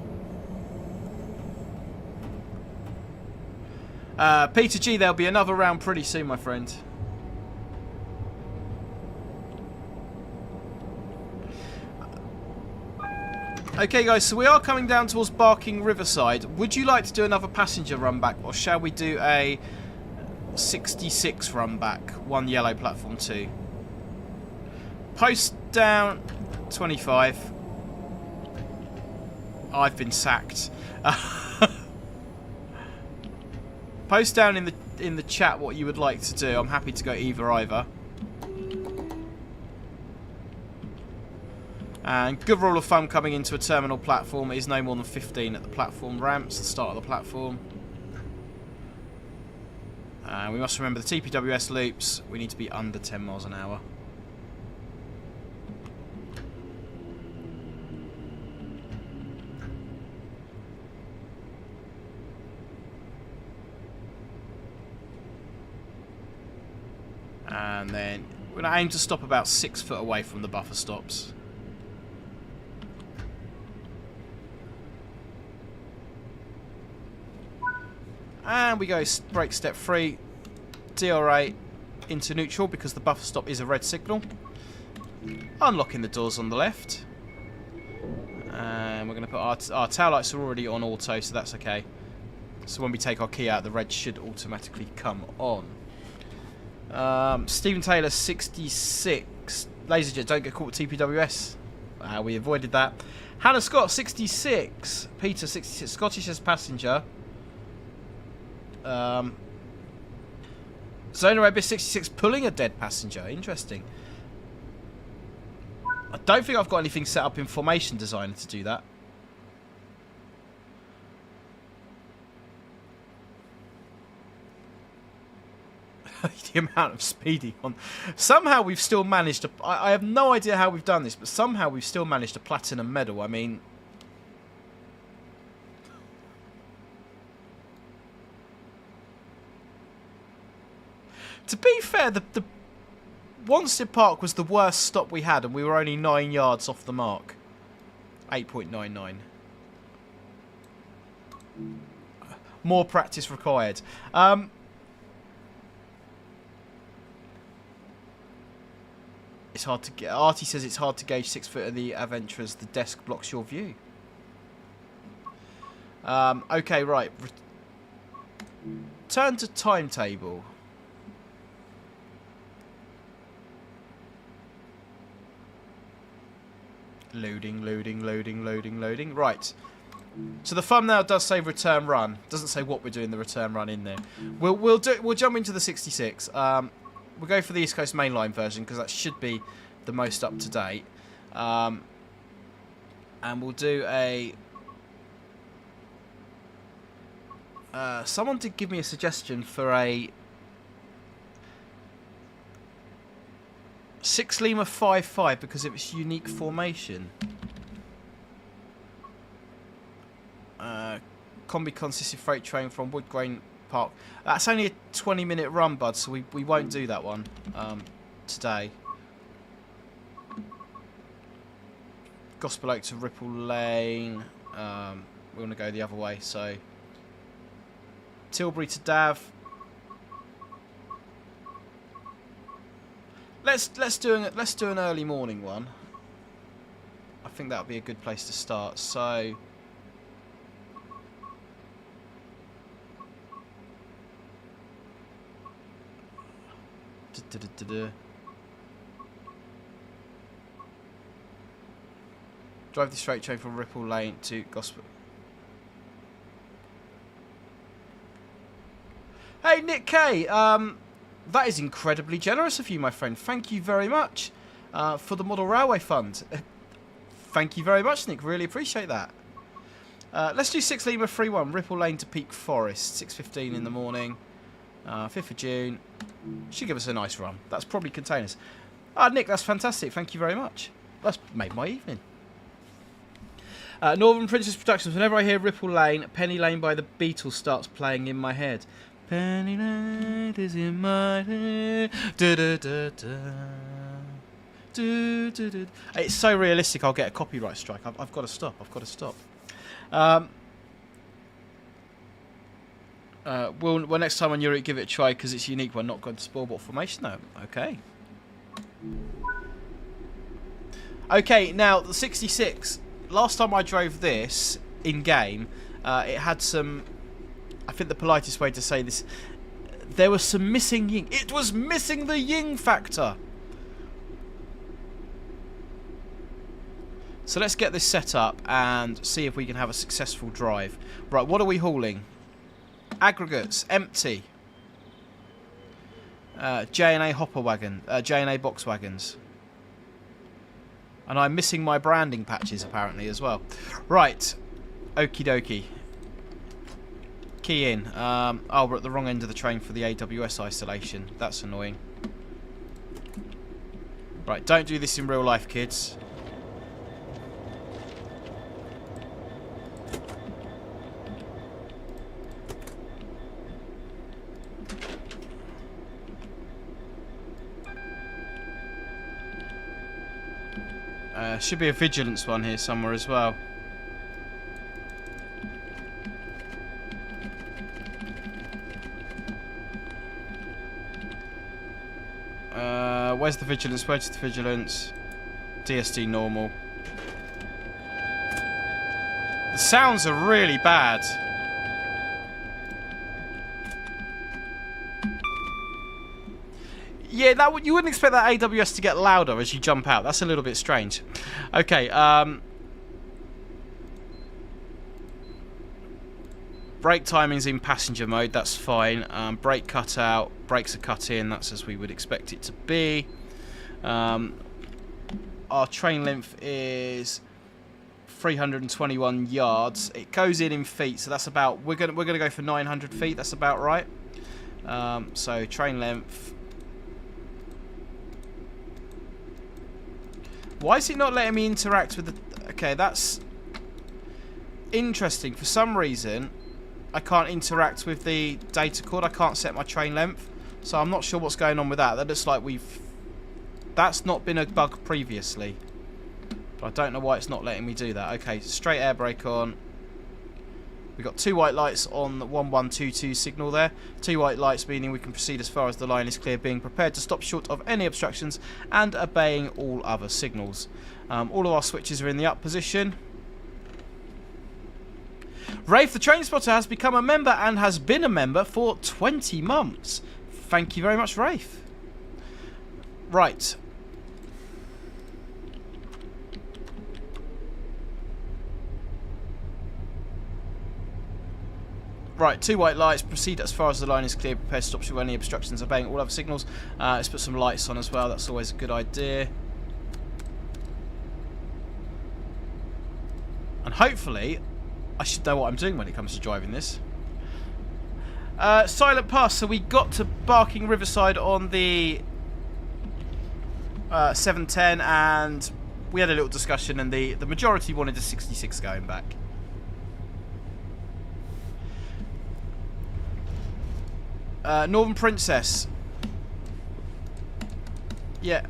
Peter G, there'll be another round pretty soon, my friend. Okay guys, so we are coming down towards Barking Riverside. Would you like to do another passenger run back, or shall we do a 66 run back? 1 yellow platform 2. Post down 25. I've been sacked. Post down in the chat what you would like to do. I'm happy to go either. And good rule of thumb coming into a terminal platform is no more than 15 at the platform ramps, the start of the platform. And we must remember the TPWS loops, we need to be under 10 miles an hour. And then we're going to aim to stop about 6 foot away from the buffer stops. And we go brake step 3, DR8 into neutral because the buffer stop is a red signal. Unlocking the doors on the left. And we're going to put our tail lights are already on auto, so that's okay. So when we take our key out, the red should automatically come on. Stephen Taylor 66. LaserJet, don't get caught with TPWS. We avoided that. Hannah Scott 66. Peter 66. Scottish as passenger. Zona Rebus 66 pulling a dead passenger. Interesting. I don't think I've got anything set up in Formation Designer to do that. The amount of speeding on. Somehow we've still managed to. I have no idea how we've done this, but somehow we've still managed a platinum medal. I mean, to be fair, the Wanstead Park was the worst stop we had, and we were only 9 yards off the mark. 8.99. More practice required. It's hard to get. Artie says it's hard to gauge 6 foot of the Aventurers. The desk blocks your view. Okay, right. Turn to timetable. Loading. Right. So the thumbnail does say return run. Doesn't say what we're doing the return run in there. We'll jump into the 66. We'll go for the East Coast Mainline version because that should be the most up to date. And we'll do a. Someone did give me a suggestion for a 6 Lima 5.5 because of its unique formation. Combi consisted freight train from Wood Grain Park. That's only a 20-minute run, bud, so we won't do that one today. Gospel Oak to Ripple Lane. We're going to go the other way, so Tilbury to Dav. Let's do an early morning one. I think that would be a good place to start. So drive the straight train from Ripple Lane to Gospel. Hey Nick K, that is incredibly generous of you, my friend. Thank you very much for the Model Railway Fund. Thank you very much, Nick. Really appreciate that. Let's do 6 Lima 3-1, Ripple Lane to Peak Forest, 6:15 in the morning, 5th of June. Should give us a nice run. That's probably containers. Nick, that's fantastic. Thank you very much. That's made my evening. Northern Princess Productions. Whenever I hear Ripple Lane, Penny Lane by the Beatles starts playing in my head. Penny Lane is in my head. Da, da, da, da. Do, do, do. It's so realistic I'll get a copyright strike. I've got to stop. I've got to stop. Well, next time on Yuri, give it a try because it's unique. We're not going to spoil what formation though. Okay. Okay, now the 66. Last time I drove this in game, it had some. I think the politest way to say this, there was some missing yin. It was missing the yin factor. So let's get this set up and see if we can have a successful drive. Right, what are we hauling? Aggregates, empty. J&A hopper wagon, J&A box wagons. And I'm missing my branding patches apparently as well. Right, okie dokie. Key in. Oh, we're at the wrong end of the train for the AWS isolation. That's annoying. Right, don't do this in real life, kids. Should be a vigilance one here somewhere as well. Where's the vigilance? Where's the vigilance? DSD normal. The sounds are really bad. Yeah, that you wouldn't expect that AWS to get louder as you jump out. That's a little bit strange. Okay, brake timing's in passenger mode, that's fine. Brake cut out, brakes are cut in, that's as we would expect it to be. Our train length is 321 yards. It goes in feet, so that's about we're gonna go for 900 feet. That's about right. So train length. Why is it not letting me interact with the... Okay, that's interesting. For some reason, I can't interact with the data cord. I can't set my train length. So I'm not sure what's going on with that. That looks like we've... That's not been a bug previously. But I don't know why it's not letting me do that. Okay, straight air brake on. We've got 2 white lights on the 1122 signal there. 2 white lights meaning we can proceed as far as the line is clear, being prepared to stop short of any obstructions and obeying all other signals. All of our switches are in the up position. Rafe the Train Spotter has become a member and has been a member for 20 months. Thank you very much, Rafe. Right. Right, 2 white lights. Proceed as far as the line is clear. Prepare to stop should any obstructions, obeying all other signals. Let's put some lights on as well. That's always a good idea. And hopefully, I should know what I'm doing when it comes to driving this. Silent pass. So we got to Barking Riverside on the 710, and we had a little discussion, and the majority wanted a 66 going back. Northern Princess. Yeah.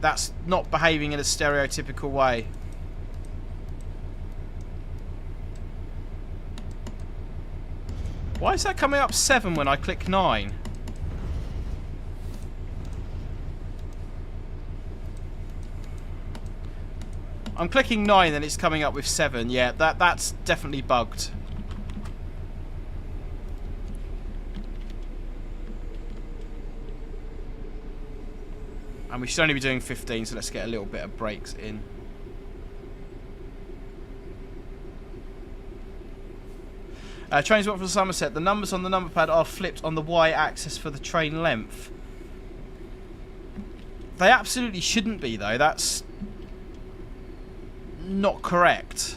That's not behaving in a stereotypical way. Why is that coming up 7 when I click 9? I'm clicking 9 and it's coming up with 7. Yeah, that's definitely bugged. And we should only be doing 15, so let's get a little bit of brakes in. Trains went from Somerset. The numbers on the number pad are flipped on the y-axis for the train length. They absolutely shouldn't be, though. That's not correct.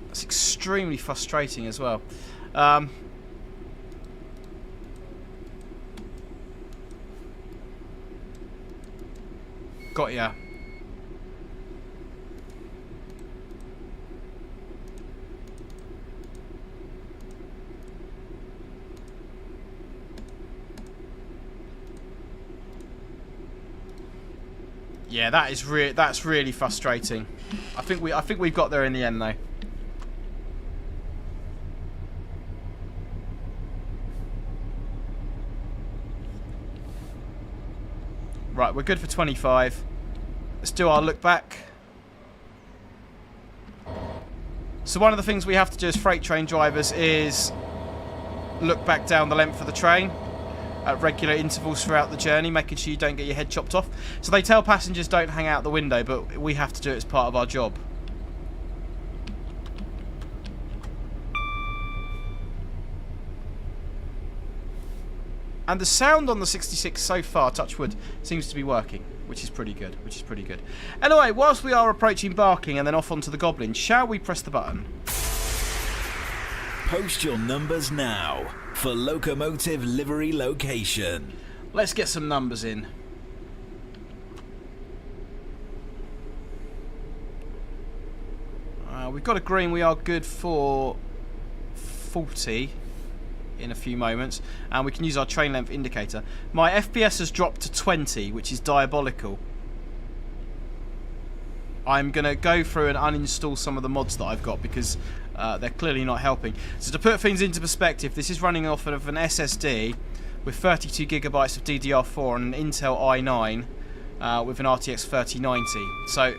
That's extremely frustrating as well. Got ya. Yeah, that's really frustrating. I think we've got there in the end though. Right, we're good for 25. Let's do our look back. So one of the things we have to do as freight train drivers is look back down the length of the train at regular intervals throughout the journey, making sure you don't get your head chopped off. So they tell passengers don't hang out the window, but we have to do it as part of our job. And the sound on the 66 so far, touch wood, seems to be working, which is pretty good, Anyway, whilst we are approaching Barking and then off onto the Goblin, shall we press the button? Post your numbers now for Locomotive Livery Location. Let's get some numbers in. We've got a green, we are good for 40 in a few moments, and we can use our train length indicator. My FPS has dropped to 20, which is diabolical. I'm going to go through and uninstall some of the mods that I've got because they're clearly not helping. So to put things into perspective, this is running off of an SSD with 32 gigabytes of DDR4 and an Intel i9 with an RTX 3090. So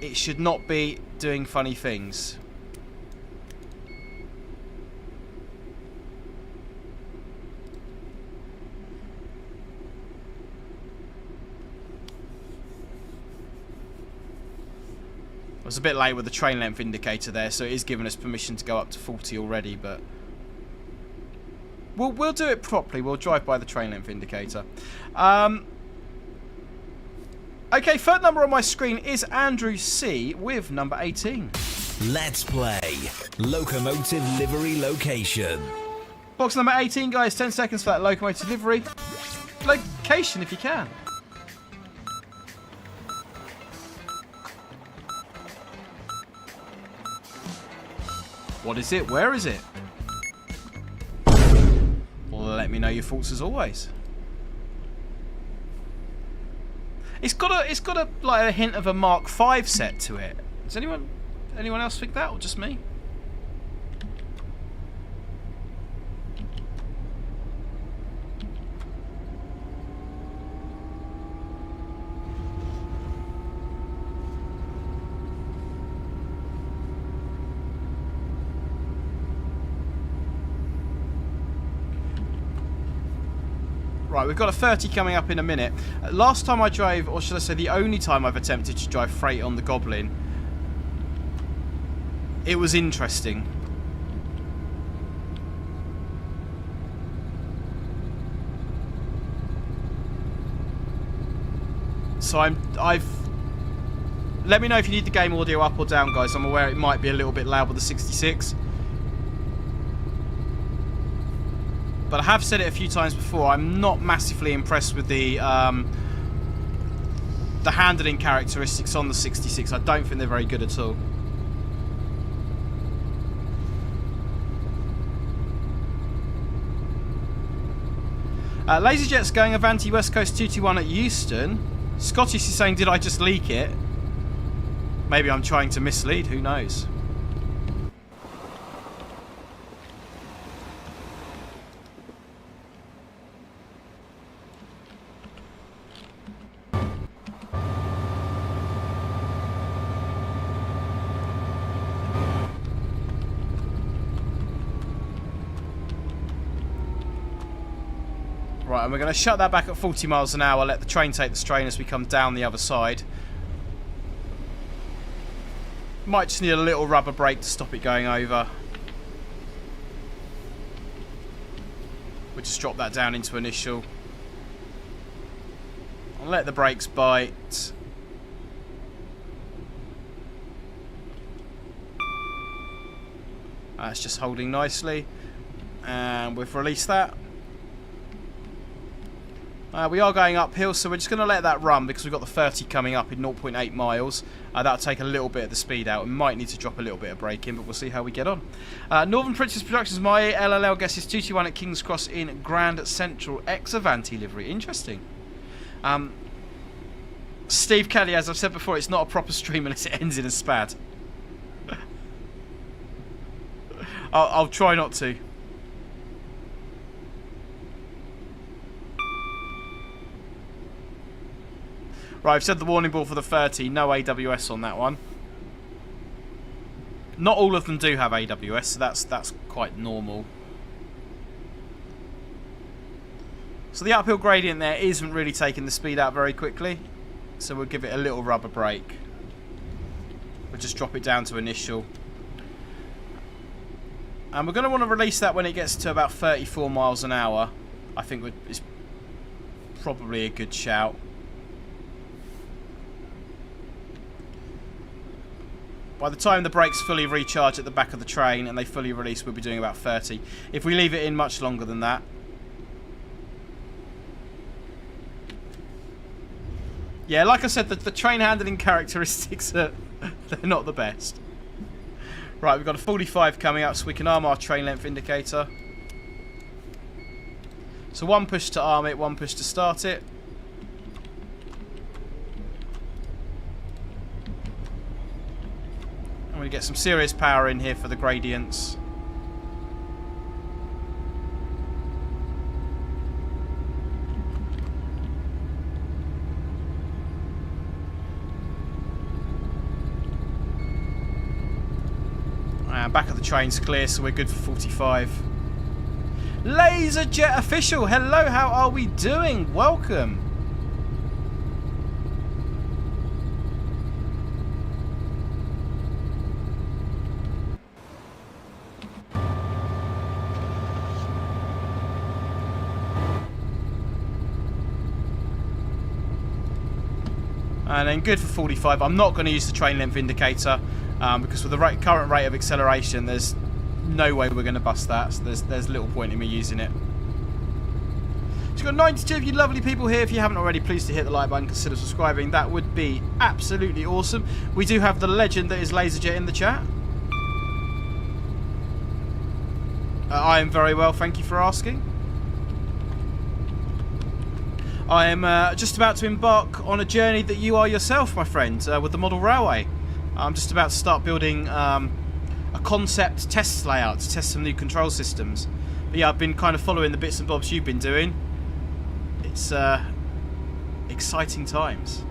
it should not be doing funny things. I was a bit late with the train length indicator there, so it is giving us permission to go up to 40 already, but we'll do it properly. We'll drive by the train length indicator. Okay, third number on my screen is Andrew C with number 18. Let's play Locomotive Livery Location. Box number 18, guys. 10 seconds for that locomotive livery location, if you can. What is it? Where is it? Let me know your thoughts as always. It's got a like a hint of a Mark V set to it. Does anyone else think that, or just me? Right, we've got a 30 coming up in a minute. Last time I drove, or should I say the only time I've attempted to drive freight on the Goblin, it was interesting. So I've... Let me know if you need the game audio up or down, guys. I'm aware it might be a little bit loud with the 66. But I have said it a few times before, I'm not massively impressed with the handling characteristics on the 66. I don't think they're very good at all. LaserJet's going Avanti West Coast 221 at Euston. Scottish is saying, did I just leak it? Maybe I'm trying to mislead, who knows? Right, and we're going to shut that back at 40 miles an hour, let the train take the strain as we come down the other side. Might just need a little rubber brake to stop it going over. We'll just drop that down into initial. I'll let the brakes bite. That's just holding nicely. And we've released that. We are going uphill, so we're just going to let that run because we've got the 30 coming up in 0.8 miles. That'll take a little bit of the speed out. We might need to drop a little bit of braking, but we'll see how we get on. Northern Princess Productions, my LLL guess is 221 at King's Cross in Grand Central. Ex-Avanti livery. Interesting. Steve Kelly, as I've said before, it's not a proper stream unless it ends in a spad. I'll try not to. Right, I've set the warning ball for the 30. No AWS on that one. Not all of them do have AWS, so that's quite normal. So the uphill gradient there isn't really taking the speed out very quickly. So we'll give it a little rubber brake. We'll just drop it down to initial. And we're going to want to release that when it gets to about 34 miles an hour. I think it's probably a good shout. By the time the brakes fully recharge at the back of the train and they fully release, we'll be doing about 30. If we leave it in much longer than that... Yeah, like I said, the train handling characteristics are they're not the best. Right, we've got a 45 coming up, so we can arm our train length indicator. So one push to arm it, one push to start it. I'm going to get some serious power in here for the gradients. And back of the train's clear, so we're good for 45. LaserJet Official, hello, how are we doing? Welcome. And then good for 45. I'm not going to use the train length indicator because with the current rate of acceleration, there's no way we're going to bust that. So there's little point in me using it. So you've got 92 of you lovely people here. If you haven't already, please to hit the like button, consider subscribing. That would be absolutely awesome. We do have the legend that is LaserJet in the chat. I am very well, thank you for asking. I am just about to embark on a journey that you are yourself, my friend, with the model railway. I'm just about to start building a concept test layout to test some new control systems. But yeah, I've been kind of following the bits and bobs you've been doing. It's exciting times.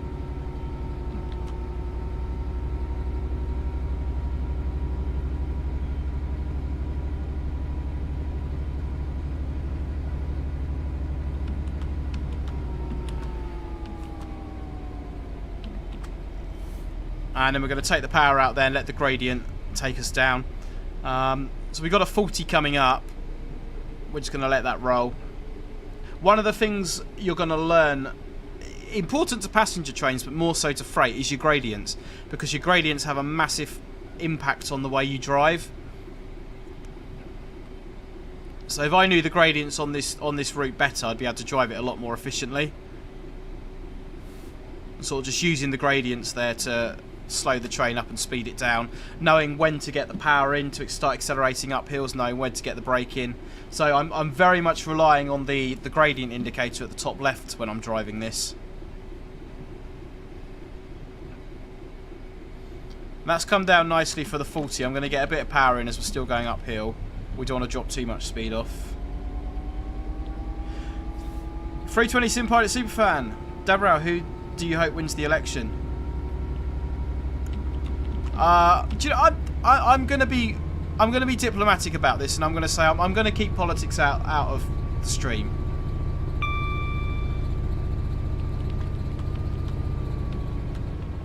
And then we're going to take the power out there and let the gradient take us down. So we've got a 40 coming up. We're just going to let that roll. One of the things you're going to learn, important to passenger trains but more so to freight, is your gradients, because your gradients have a massive impact on the way you drive. So if I knew the gradients on this route better, I'd be able to drive it a lot more efficiently. Sort of just using the gradients there to slow the train up and speed it down, knowing when to get the power in to start accelerating up hills, knowing when to get the brake in. So I'm very much relying on the gradient indicator at the top left when I'm driving this. That's come down nicely for the 40. I'm going to get a bit of power in as we're still going uphill. We don't want to drop too much speed off. 320 Simpilot Superfan. Dabrow, who do you hope wins the election? Do you know, I'm going to be diplomatic about this, and I'm going to say I'm going to keep politics out of the stream.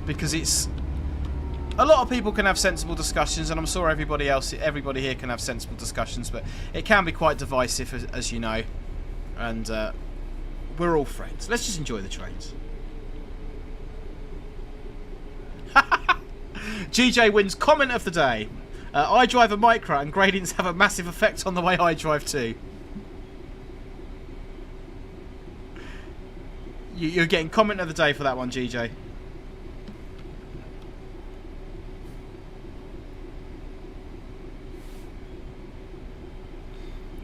Because it's, a lot of people can have sensible discussions, and I'm sure everybody here can have sensible discussions, but it can be quite divisive, as you know. And we're all friends. Let's just enjoy the trains. GJ wins comment of the day. I drive a micro and gradients have a massive effect on the way I drive too. You're getting comment of the day for that one, GJ.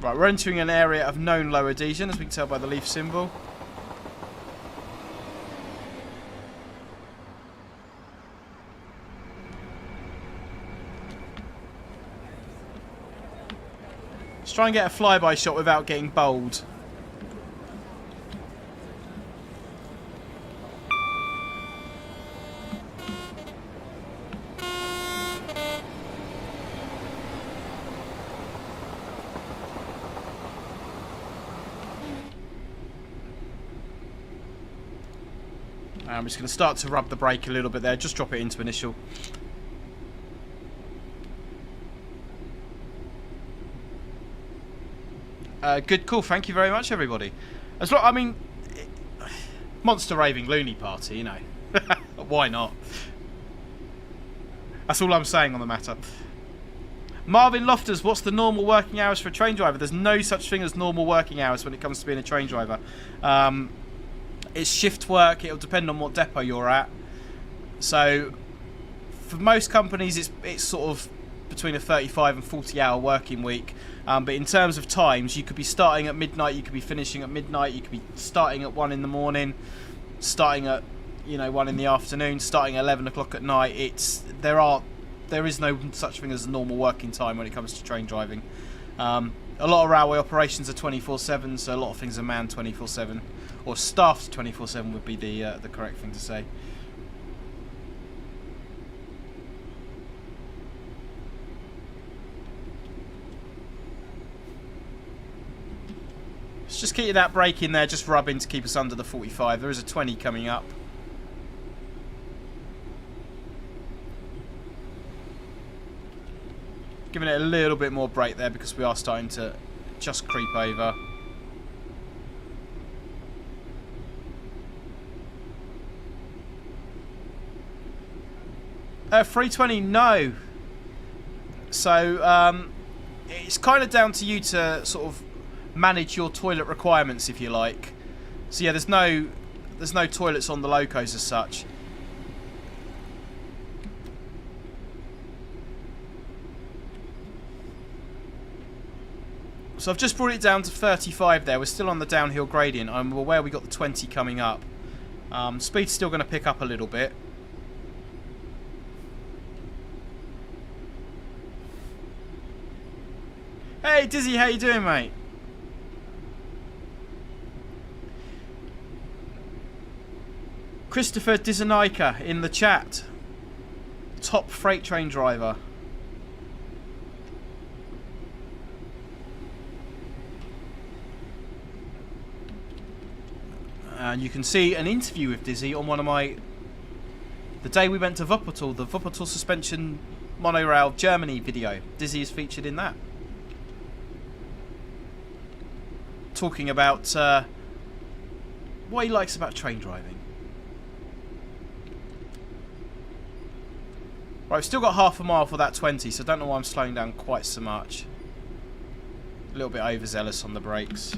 Right, we're entering an area of known low adhesion, as we can tell by the leaf symbol. Let's try and get a flyby shot without getting bowled. I'm just going to start to rub the brake a little bit there, just drop it into initial. Good call, thank you very much, everybody. As well, I mean, monster raving loony party, you know. Why not? That's all I'm saying on the matter. Marvin Lofters, what's the normal working hours for a train driver? There's no such thing as normal working hours when it comes to being a train driver. It's shift work. It'll depend on what depot you're at. So, for most companies, it's sort of between a 35 and 40 hour working week. But in terms of times, you could be starting at midnight, you could be finishing at midnight, you could be starting at 1 in the morning, starting at 1 in the afternoon, starting at 11 o'clock at night. There is no such thing as a normal working time when it comes to train driving. A lot of railway operations are 24/7, so a lot of things are manned 24/7, or staffed 24/7 would be the correct thing to say. Let's just keep that brake in there, just rubbing to keep us under the 45. There is a 20 coming up. Giving it a little bit more brake there because we are starting to just creep over. Uh, 320, no. So it's kind of down to you to sort of manage your toilet requirements, if you like. So yeah, there's no toilets on the locos as such. So I've just brought it down to 35 there. We're still on the downhill gradient. I'm aware we got the 20 coming up. Speed's still going to pick up a little bit. Hey Dizzy, how you doing, mate? Christopher Dizanika in the chat. Top freight train driver. And you can see an interview with Dizzy on one of my The day we went to Wuppertal, the Wuppertal suspension monorail Germany video. Dizzy is featured in that. Talking about what he likes about train driving. Right, we've still got half a mile for that 20, so I don't know why I'm slowing down quite so much. A little bit overzealous on the brakes.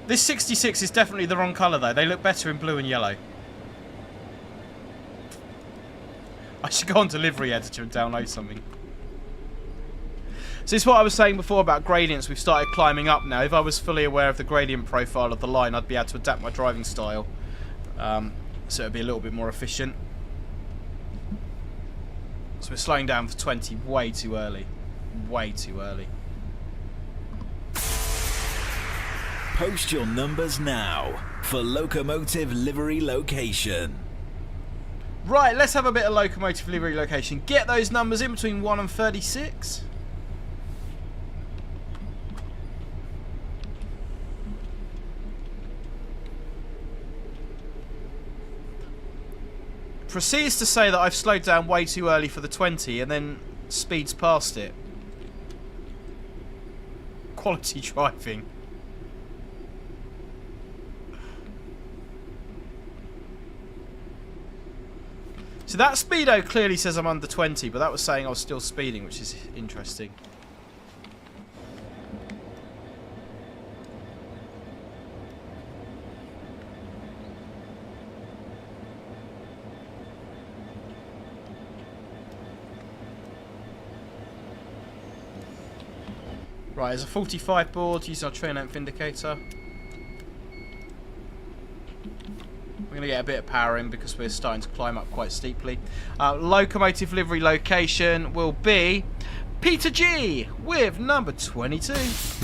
This 66 is definitely the wrong colour though. They look better in blue and yellow. I should go on to Livery Editor and download something. So this is what I was saying before about gradients. We've started climbing up now. If I was fully aware of the gradient profile of the line, I'd be able to adapt my driving style. So it'd be a little bit more efficient. So we're slowing down for 20 way too early. Way too early. Post your numbers now for Locomotive Livery Location. Right, let's have a bit of Locomotive Livery Location. Get those numbers in between 1 and 36. Proceeds to say that I've slowed down way too early for the 20 and then speeds past it. Quality driving. So that speedo clearly says I'm under 20, but that was saying I was still speeding, which is interesting. Right, there's a 45 board using our train length indicator. We're going to get a bit of power in because we're starting to climb up quite steeply. Locomotive Livery Location will be Peter G with number 22.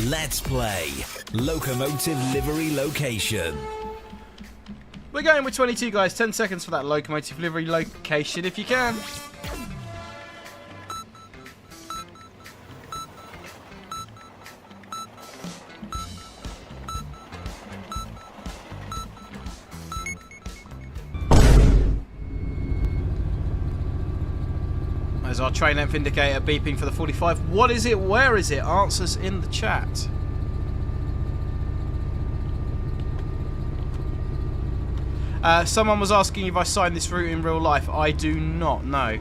Let's play Locomotive Livery Location. We're going with 22, guys. 10 seconds for that Locomotive Livery Location if you can. There's our train length indicator beeping for the 45. What is it? Where is it? Answers in the chat. Someone was asking if I signed this route in real life. I do not know.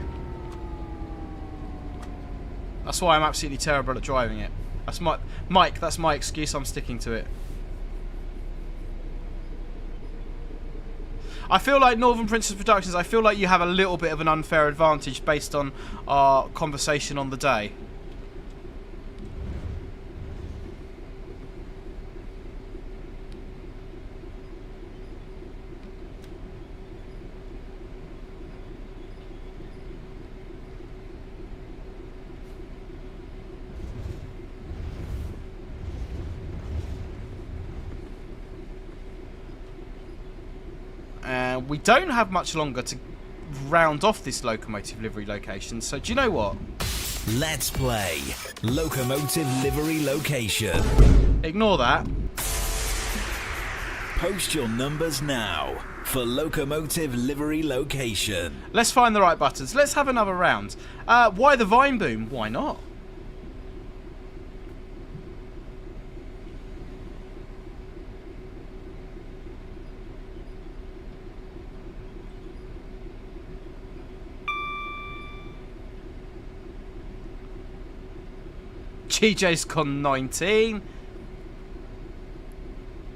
That's why I'm absolutely terrible at driving it. That's Mike, that's my excuse. I'm sticking to it. I feel like Northern Princess Productions, I feel like you have a little bit of an unfair advantage based on our conversation on the day. We don't have much longer to round off this Locomotive Livery Location, so do you know what? Let's play Locomotive Livery Location. Ignore that. Post your numbers now for Locomotive Livery Location. Let's find the right buttons. Let's have another round. Why the Vine Boom? Why not? GJ's gone 19.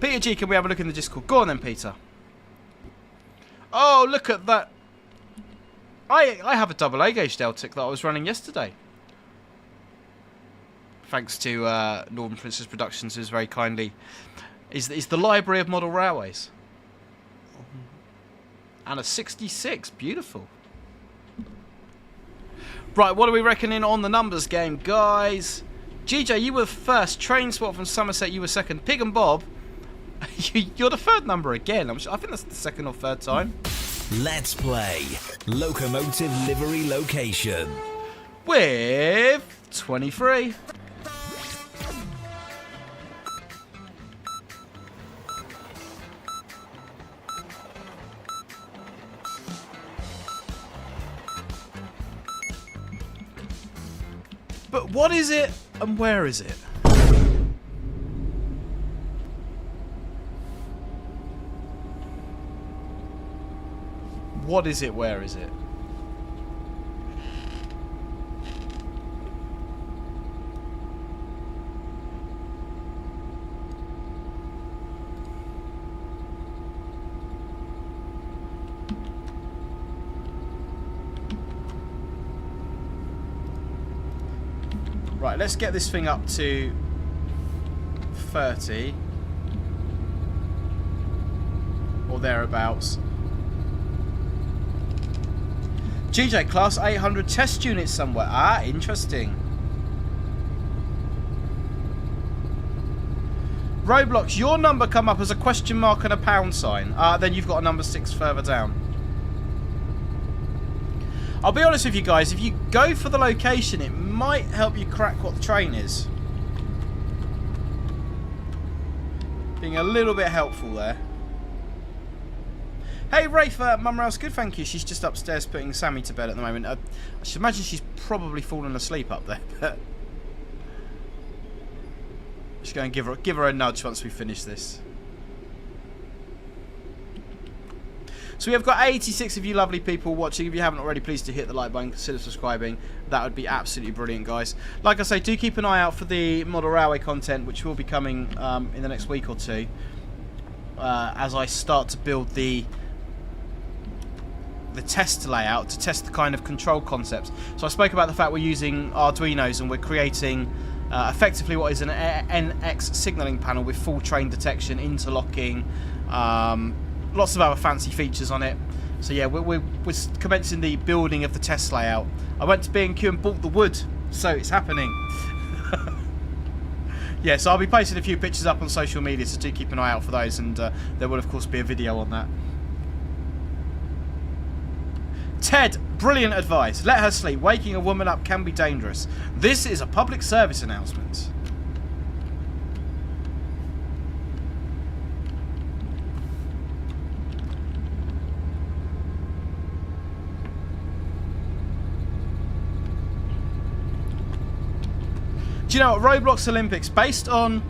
Peter G, can we have a look in the Discord? Go on then, Peter. Oh, look at that. I have a double A gauge Deltic that I was running yesterday. Thanks to Northern Princess Productions, who's very kindly is the library of model railways. And a 66, beautiful. Right, what are we reckoning on the numbers game, guys? GJ, you were first. Train Spot from Somerset, you were second. Pig and Bob, You're the third number again. I think that's the second or third time. Let's play Locomotive Livery Location. With 23. But what is it and where is it? What is it? Where is it? Right, let's get this thing up to 30 or thereabouts. GJ, class 800 test units somewhere. Ah, interesting. Roblox, your number come up as a question mark and a pound sign. Then you've got a number 6 further down. I'll be honest with you guys, if you go for the location, it might help you crack what the train is. Being a little bit helpful there. Hey Rafe, Mum Rail's good, thank you. She's just upstairs putting Sammy to bed at the moment. I should imagine she's probably fallen asleep up there. But just go and give her a nudge once we finish this. So we have got 86 of you lovely people watching. If you haven't already, please do hit the like button, consider subscribing. That would be absolutely brilliant, guys. Like I say, do keep an eye out for the model railway content, which will be coming in the next week or two, as I start to build the test layout to test the kind of control concepts. So I spoke about the fact we're using Arduinos and we're creating effectively what is an NX signalling panel with full train detection, interlocking, lots of other fancy features on it. So yeah, we're commencing the building of the test layout. I went to B&Q and bought the wood, so it's happening. Yeah, so I'll be posting a few pictures up on social media, so do keep an eye out for those, and there will of course be a video on that. Ted, brilliant advice. Let her sleep. Waking a woman up can be dangerous. This is a public service announcement. Do you know what? Roblox Olympics, based on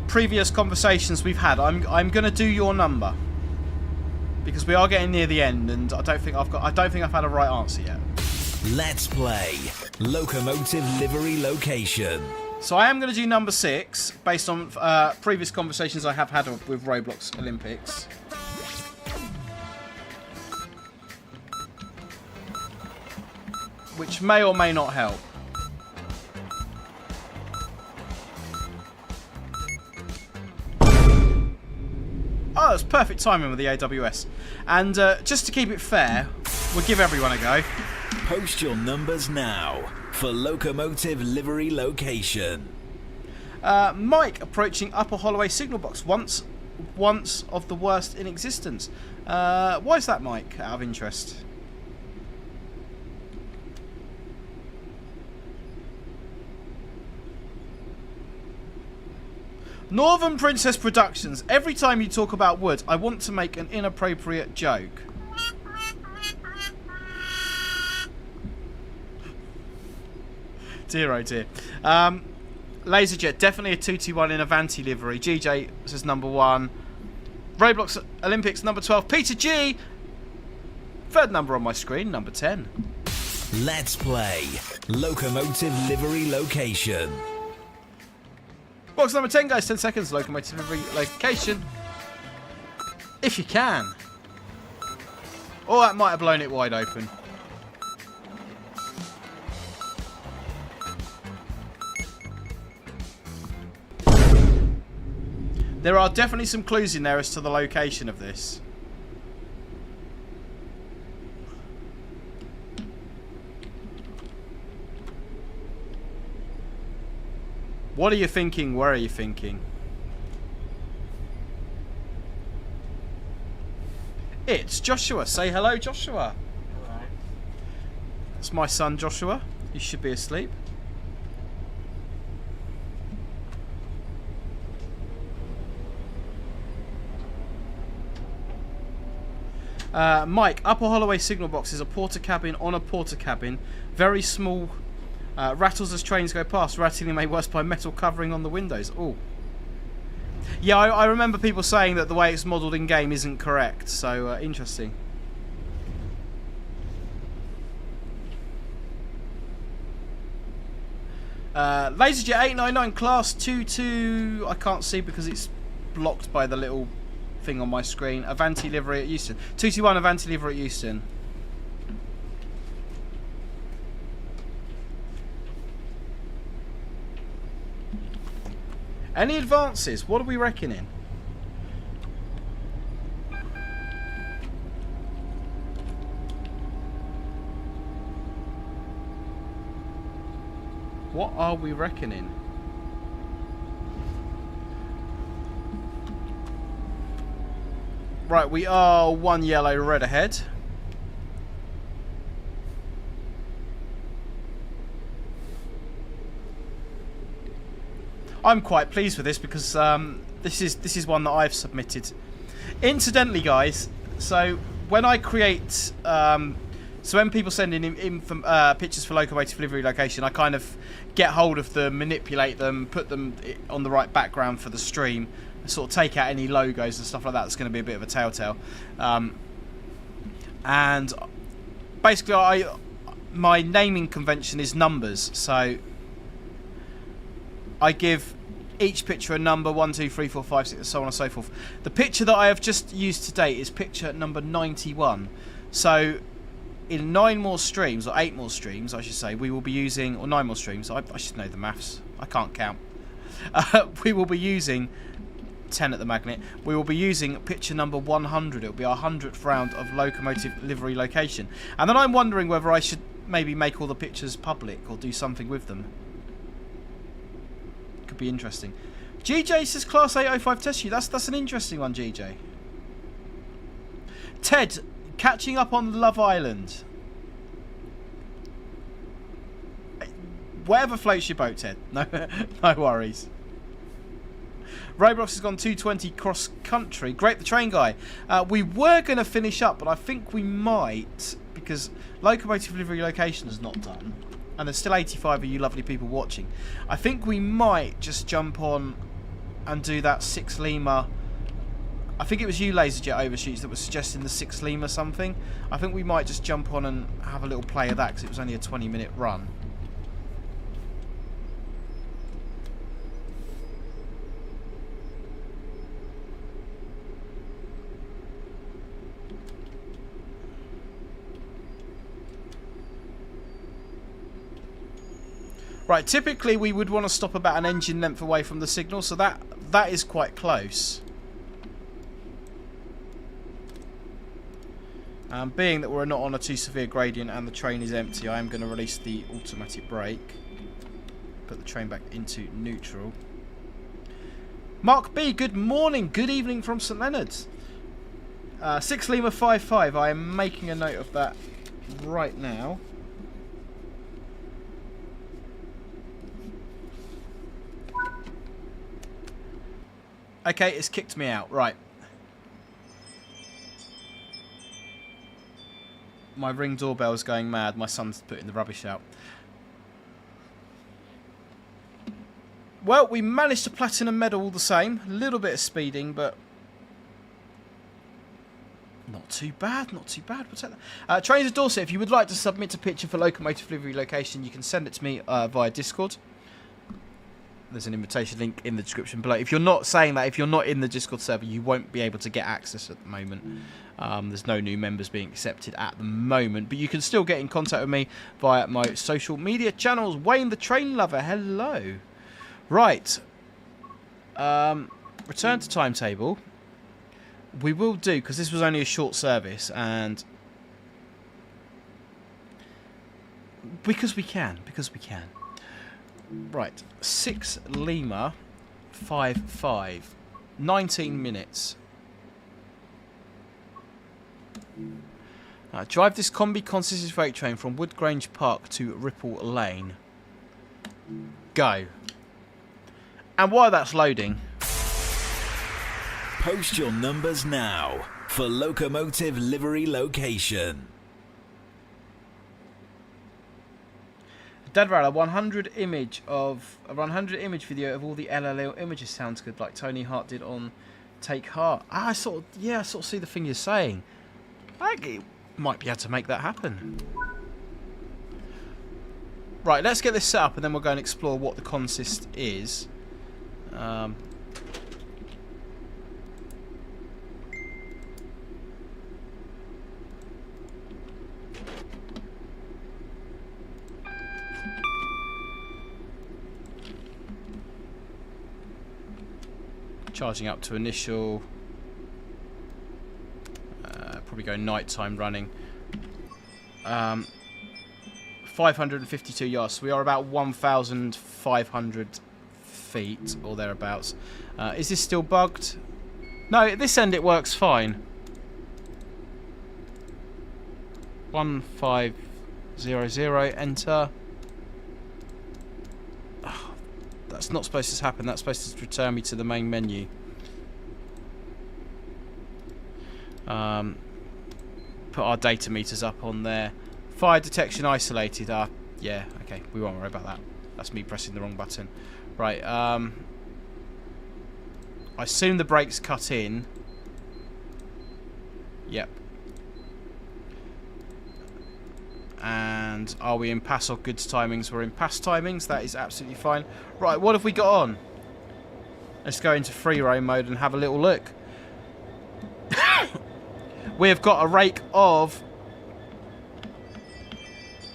previous conversations we've had, I'm going to do your number. Because we are getting near the end, and I don't think I've had a right answer yet. Let's play Locomotive Livery Location. So I am going to do number 6, based on previous conversations I have had with Roblox Olympics. Which may or may not help. Oh, it's perfect timing with the AWS. And just to keep it fair, we'll give everyone a go. Post your numbers now for Locomotive Livery Location. Mike approaching Upper Holloway signal box. Once of the worst in existence. Why is that, Mike, out of interest? Northern Princess Productions. Every time you talk about wood, I want to make an inappropriate joke. Dear oh dear. Laserjet, definitely a 221 in Avanti livery. GJ says number 1. Roblox Olympics number 12. Peter G. Third number on my screen, number 10. Let's play Locomotive Livery Location. Box number 10, guys. 10 seconds. Locomotive Livery Location. If you can. Or that might have blown it wide open. There are definitely some clues in there as to the location of this. What are you thinking? Where are you thinking? It's Joshua. Say hello, Joshua. Hello. It's my son, Joshua. You should be asleep. Mike, Upper Holloway signal box is a porter cabin on a porter cabin. Very small. Rattles as trains go past. Rattling made worse by metal covering on the windows. Oh. Yeah, I remember people saying that the way it's modelled in game isn't correct. So, interesting. LaserJet 899 Class 22. I can't see because it's blocked by the little thing on my screen. Avanti livery at Euston. 221 Avanti livery at Euston. Any advances? What are we reckoning? What are we reckoning? Right, we are 1 yellow, red ahead. I'm quite pleased with this because this is one that I've submitted. Incidentally, guys, so when I create, so when people send in pictures for Locomotive Livery Location, I kind of get hold of them, manipulate them, put them on the right background for the stream, sort of take out any logos and stuff like that. That's going to be a bit of a telltale. And basically, my naming convention is numbers, so I give each picture a number, 1, 2, 3, 4, 5, 6, so on and so forth. The picture that I have just used to date is picture number 91. So in 9 more streams, or 8 more streams, I should say, we will be using, or 9 more streams, I should know the maths, I can't count. We will be using 10 at the magnet. We will be using picture number 100. It will be our 100th round of Locomotive Livery Location. And then I'm wondering whether I should maybe make all the pictures public or do something with them. Could be interesting. GJ says Class 805 test you. That's an interesting one, GJ. Ted, catching up on Love Island. Whatever floats your boat, Ted. No, no worries. Robrox has gone 220 cross country. Great, the train guy. We were going to finish up, but I think we might, because Locomotive Livery Location is not done. And there's still 85 of you lovely people watching. I think we might just jump on and do that 6 Lima. I think it was you, LaserJet Overshoots, that was suggesting the 6 Lima something. I think we might just jump on and have a little play of that because it was only a 20-minute run. Right, typically we would want to stop about an engine length away from the signal, so that is quite close. Being that we're not on a too severe gradient and the train is empty, I am going to release the automatic brake. Put the train back into neutral. Mark B, good morning, good evening from St Leonard's. 6 Lima 55, I am making a note of that right now. Okay, it's kicked me out. Right. My Ring doorbell is going mad. My son's putting the rubbish out. Well, we managed to platinum medal all the same. A little bit of speeding, but not too bad. Not too bad. We'll take that. Trains of Dorset, if you would like to submit a picture for Locomotive Livery Location, you can send it to me via Discord. There's an invitation link in the description below. If you're not saying that, if you're not in the Discord server, you won't be able to get access at the moment. There's no new members being accepted at the moment, but you can still get in contact with me via my social media channels. Wayne the Train Lover, hello. Right. Return to timetable. We will do, because this was only a short service, and because we can. Right, 6 Lima 55, 19 minutes. Drive this combi consistent freight train from Woodgrange Park to Ripple Lane. Go. And while that's loading... Post your numbers now for Locomotive Livery Location. Dead Rattler, 100 image video of all the LLL images sounds good, like Tony Hart did on Take Heart. I sort of see the thing you're saying. I might be able to make that happen. Right, let's get this set up and then we'll go and explore what the consist is. Charging up to initial. Probably go nighttime running. 552 yards. So we are about 1,500 feet or thereabouts. Is this still bugged? No, at this end it works fine. 1500. Enter. That's not supposed to happen. That's supposed to return me to the main menu. Put our data meters up on there. Fire detection isolated. Yeah, okay. We won't worry about that. That's me pressing the wrong button. Right, I assume the brakes cut in. Yep. And are we in pass or goods timings? We're in pass timings. That is absolutely fine. Right, what have we got on? Let's go into free roam mode and have a little look. We have got a rake of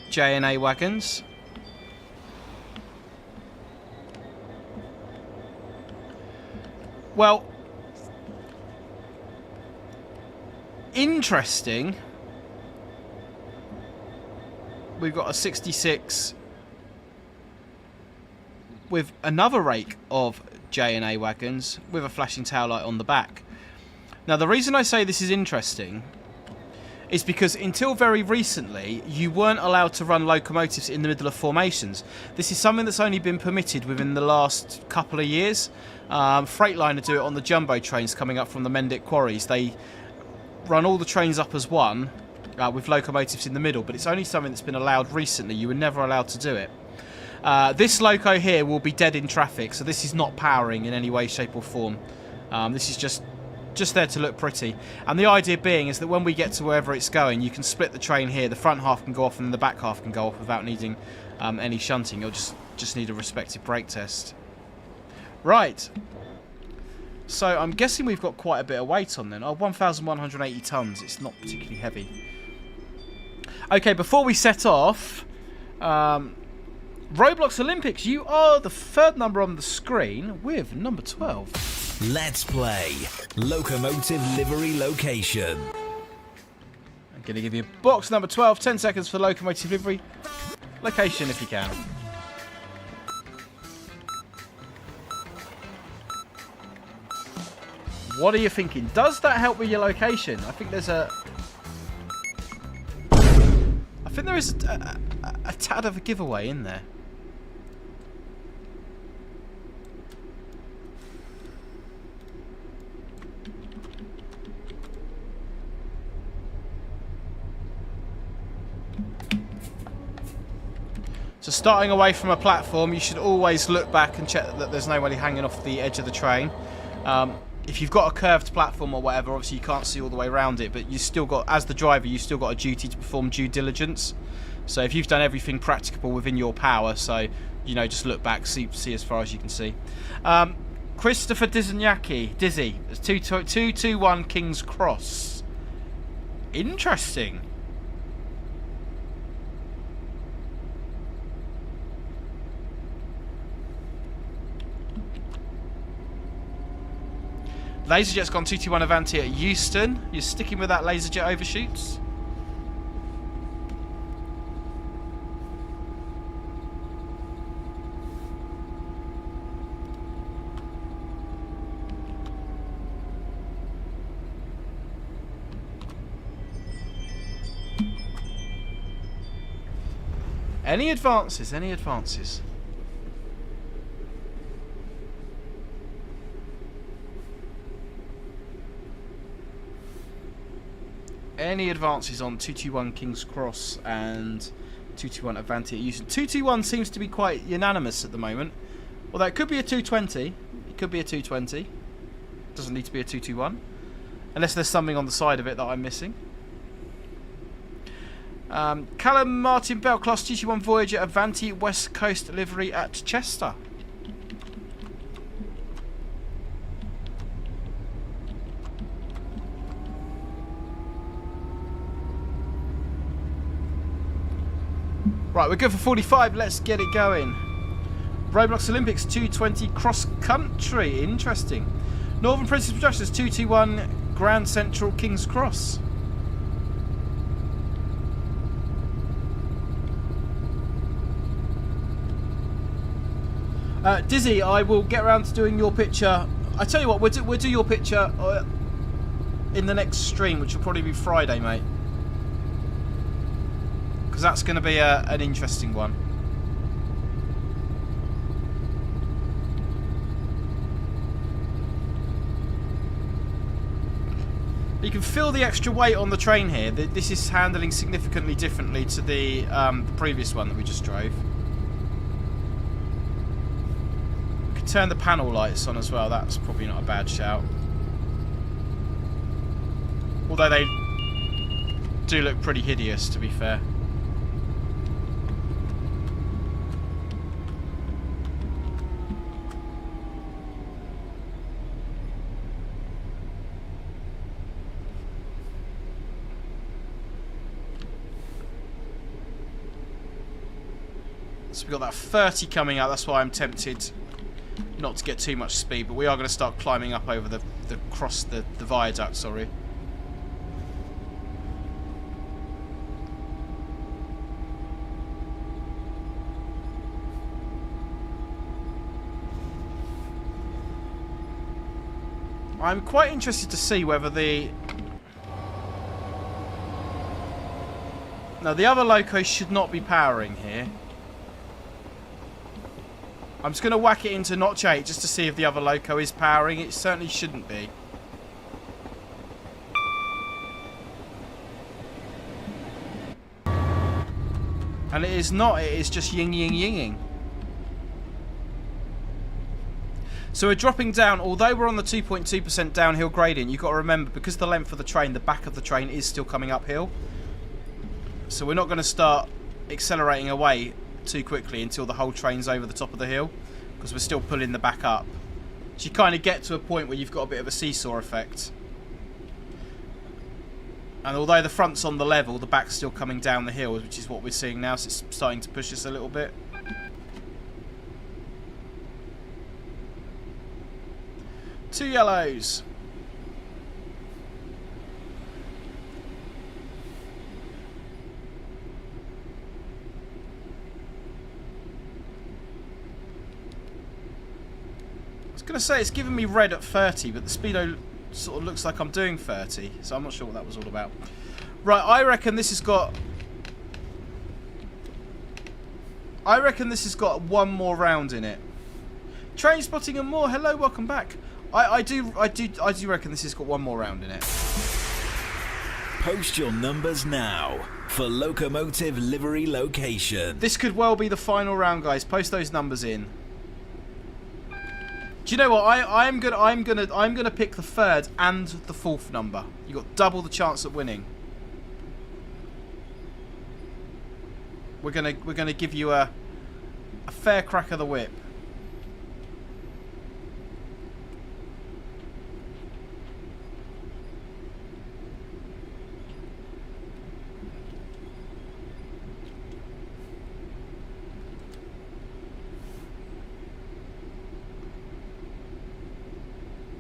J&A wagons. Well, interesting. We've got a 66 with another rake of J&A wagons with a flashing tail light on the back. Now, the reason I say this is interesting is because until very recently, you weren't allowed to run locomotives in the middle of formations. This is something that's only been permitted within the last couple of years. Freightliner do it on the jumbo trains coming up from the Mendip quarries. They run all the trains up as one with locomotives in the middle, but it's only something that's been allowed recently. You were never allowed to do it. This loco here will be dead in traffic, so this is not powering in any way, shape or form. This is just there to look pretty. And the idea being is that when we get to wherever it's going, you can split the train here. The front half can go off and then the back half can go off without needing any shunting. You'll just need a respective brake test. Right. So I'm guessing we've got quite a bit of weight on then. Oh, 1,180 tons. It's not particularly heavy. Okay, before we set off, Roblox Olympics, you are the third number on the screen with number 12. Let's play Locomotive Livery Location. I'm going to give you box number 12, 10 seconds for Locomotive Livery Location if you can. What are you thinking? Does that help with your location? I think there's a... I think there is a tad of a giveaway in there. So starting away from a platform, you should always look back and check that there's nobody hanging off the edge of the train. If you've got a curved platform or whatever, obviously you can't see all the way around it, but you still got, as the driver, you've still got a duty to perform due diligence. So if you've done everything practicable within your power, so, you know, just look back, see as far as you can see. Christopher Dizzy, it's 221 King's Cross. Interesting. Laserjet's gone 221 Avanti at Euston. You're sticking with that Laserjet overshoots? Any advances? Any advances? Any advances on 221 King's Cross and 221 Avanti? 221 seems to be quite unanimous at the moment. Although it could be a 220. It could be a 220. Doesn't need to be a 221. Unless there's something on the side of it that I'm missing. Callum Martin Bell, Class 221 Voyager Avanti West Coast livery at Chester. Right, we're good for 45. Let's get it going. Roblox Olympics 220 cross country. Interesting. Northern Princess Productions 221 Grand Central King's Cross. Dizzy, I will get around to doing your picture. I tell you what, we'll do your picture in the next stream, which will probably be Friday, mate. Because that's going to be an interesting one. You can feel the extra weight on the train here. This is handling significantly differently to the previous one that we just drove. We could turn the panel lights on as well. That's probably not a bad shout. Although they do look pretty hideous, to be fair. So we've got that 30 coming out. That's why I'm tempted not to get too much speed. But we are going to start climbing up over the viaduct, sorry. I'm quite interested to see whether the... No, the other locos should not be powering here. I'm just going to whack it into notch 8 just to see if the other loco is powering. It certainly shouldn't be. And it is not, it is just yinging. So we're dropping down, although we're on the 2.2% downhill gradient, you've got to remember, because the length of the train, the back of the train is still coming uphill. So we're not going to start accelerating away too quickly until the whole train's over the top of the hill, because we're still pulling the back up. So you kind of get to a point where you've got a bit of a seesaw effect. And although the front's on the level, the back's still coming down the hill, which is what we're seeing now, so it's starting to push us a little bit. Two yellows. I was going to say it's giving me red at 30, but the speedo sort of looks like I'm doing 30, so I'm not sure what that was all about. Right, I reckon this has got one more round in it. Train spotting and more. Hello, welcome back. I do reckon this has got one more round in it. Post your numbers now for Locomotive Livery Location. This could well be the final round, guys. Post those numbers in. Do you know what? I'm gonna pick the third and the fourth number. You got double the chance of winning. We're gonna give you a fair crack of the whip.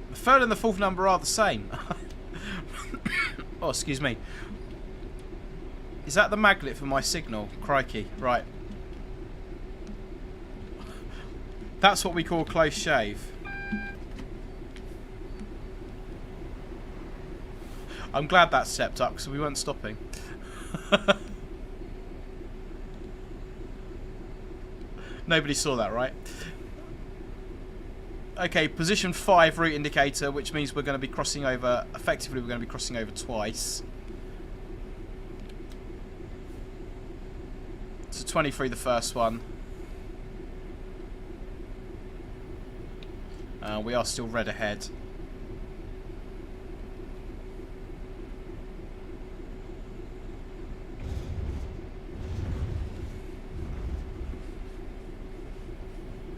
The third and the fourth number are the same. Oh, excuse me. Is that the magnet for my signal? Crikey. Right. That's what we call close shave. I'm glad that stepped up because we weren't stopping. Nobody saw that, right? Okay, position 5 route indicator, which means we're going to be crossing over. Effectively, we're going to be crossing over twice. So 23 the first one. We are still red ahead.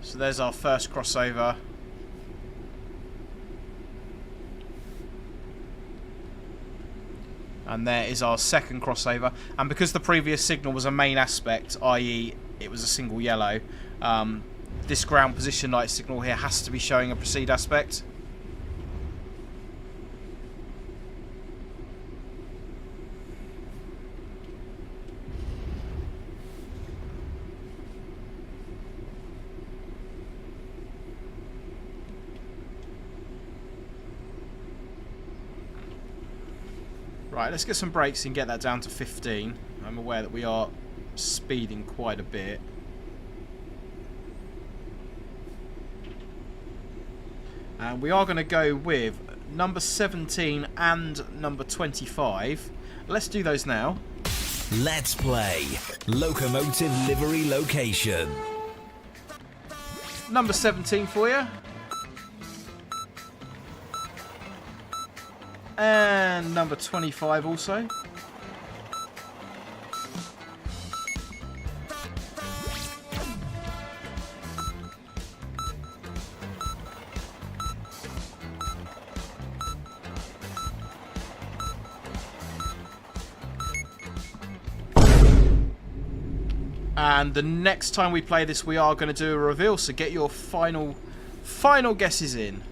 So there's our first crossover. And there is our second crossover. And because the previous signal was a main aspect, i.e. it was a single yellow, this ground position light signal here has to be showing a proceed aspect. Right, let's get some brakes and get that down to 15. I'm aware that we are speeding quite a bit. And we are going to go with number 17 and number 25. Let's do those now. Let's play Locomotive Livery Location. Number 17 for you. And number 25 also. And the next time we play this, we are going to do a reveal, so get your final guesses in.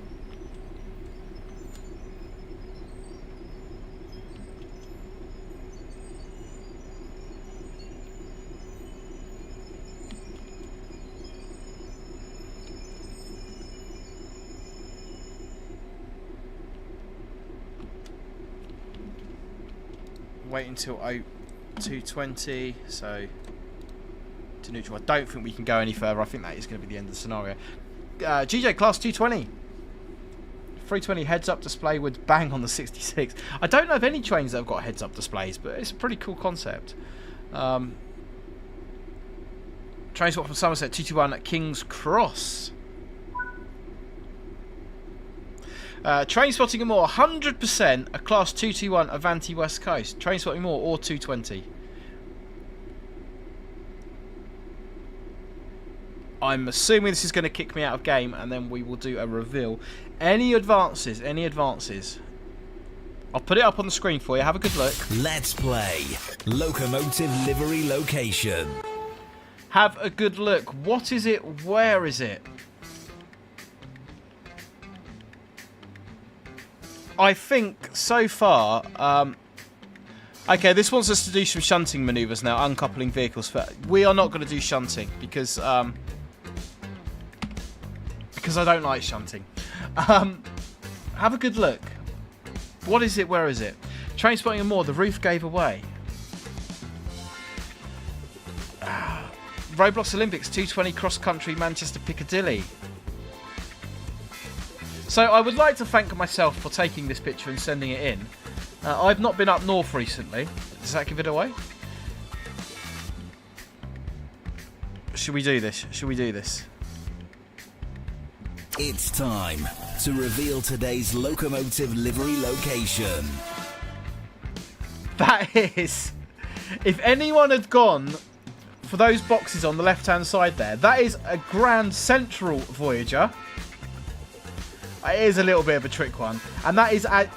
Wait until 220, so to neutral. I don't think we can go any further. I think that is going to be the end of the scenario. GJ Class 220. 320 heads-up display with bang on the 66. I don't know of any trains that have got heads-up displays, but it's a pretty cool concept. Train swap from Somerset 221 at King's Cross. Train spotting and more, 100% a Class 221 Avanti West Coast. Train spotting more or 220. I'm assuming this is going to kick me out of game, and then we will do a reveal. Any advances? Any advances? I'll put it up on the screen for you. Have a good look. Let's play Locomotive Livery Location. Have a good look. What is it? Where is it? I think so far. Okay, this wants us to do some shunting manoeuvres now, uncoupling vehicles. We are not going to do shunting because I don't like shunting. Have a good look. What is it? Where is it? Train spotting and more. The roof gave away. Roblox Olympics 220 cross country Manchester Piccadilly. So I would like to thank myself for taking this picture and sending it in. I've not been up north recently. Does that give it away? Should we do this? Should we do this? It's time to reveal today's Locomotive Livery Location. That is... If anyone had gone for those boxes on the left-hand side there, that is a Grand Central Voyager. It is a little bit of a trick one. And that is at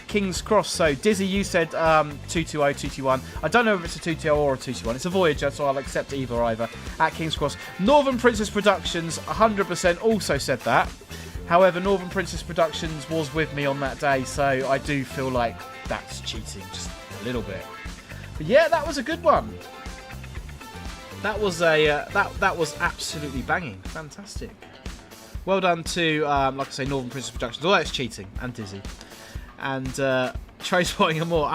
King's Cross. So, Dizzy, you said 220, 221. I don't know if it's a 220 or a 221. It's a Voyager, so I'll accept either. At King's Cross. Northern Princess Productions, 100% also said that. However, Northern Princess Productions was with me on that day, so I do feel like that's cheating just a little bit. But yeah, that was a good one. That was that was absolutely banging. Fantastic. Well done to, like I say, Northern Princess Productions. Although it's cheating. And Dizzy. And Train spotting and more.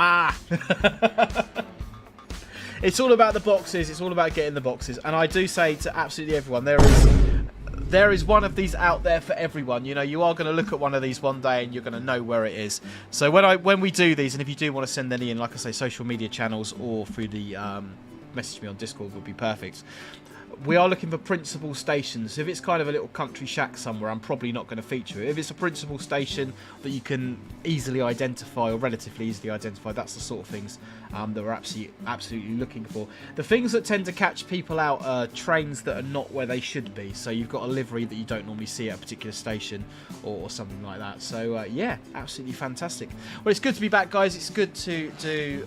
It's all about the boxes. It's all about getting the boxes. And I do say to absolutely everyone, there is one of these out there for everyone. You know, you are going to look at one of these one day and you're going to know where it is. So when we do these, and if you do want to send any in, like I say, social media channels or through the message me on Discord would be perfect. We are looking for principal stations. If it's kind of a little country shack somewhere, I'm probably not going to feature it. If it's a principal station that you can easily identify or relatively easily identify, that's the sort of things that we're absolutely looking for. The things that tend to catch people out are trains that are not where they should be. So you've got a livery that you don't normally see at a particular station or something like that. So yeah, absolutely fantastic. Well, it's good to be back, guys. It's good to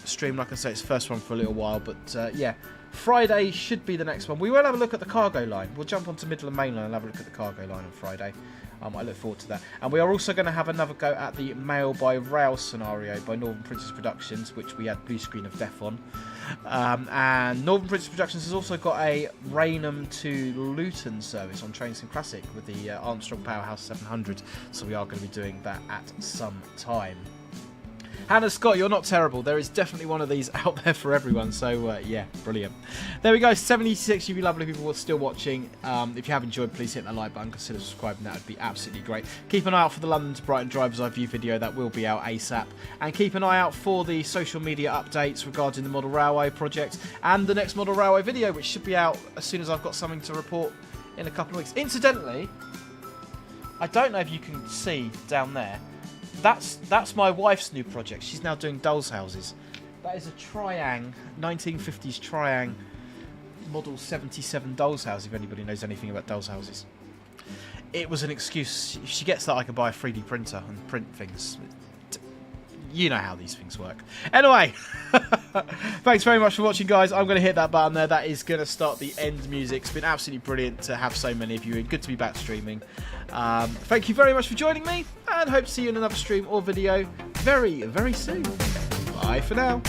stream. Like I say, it's the first one for a little while, but yeah. Friday should be the next one. We will have a look at the cargo line. We'll jump onto Midland Main Line and have a look at the cargo line on Friday. I look forward to that. And we are also going to have another go at the mail by rail scenario by Northern Princess Productions, which we had blue screen of death on. And Northern Princess Productions has also got a Rainham to Luton service on Trainsim Classic with the Armstrong Powerhouse 700. So we are going to be doing that at some time. Hannah Scott, you're not terrible. There is definitely one of these out there for everyone. So, yeah, brilliant. There we go. 76 of you lovely people are still watching. If you have enjoyed, please hit that like button. Consider subscribing. That would be absolutely great. Keep an eye out for the London to Brighton Driver's Eye View video. That will be out ASAP. And keep an eye out for the social media updates regarding the Model Railway project and the next Model Railway video, which should be out as soon as I've got something to report in a couple of weeks. Incidentally, I don't know if you can see down there. That's my wife's new project. She's now doing dolls' houses. That is a Triang, 1950s Triang Model 77 dolls' house, if anybody knows anything about dolls' houses. It was an excuse. If she gets that, I can buy a 3D printer and print things. You know how these things work. Anyway, thanks very much for watching, guys. I'm going to hit that button there. That is going to start the end music. It's been absolutely brilliant to have so many of you in. Good to be back streaming. Thank you very much for joining me, and hope to see you in another stream or video very, very soon. Bye for now.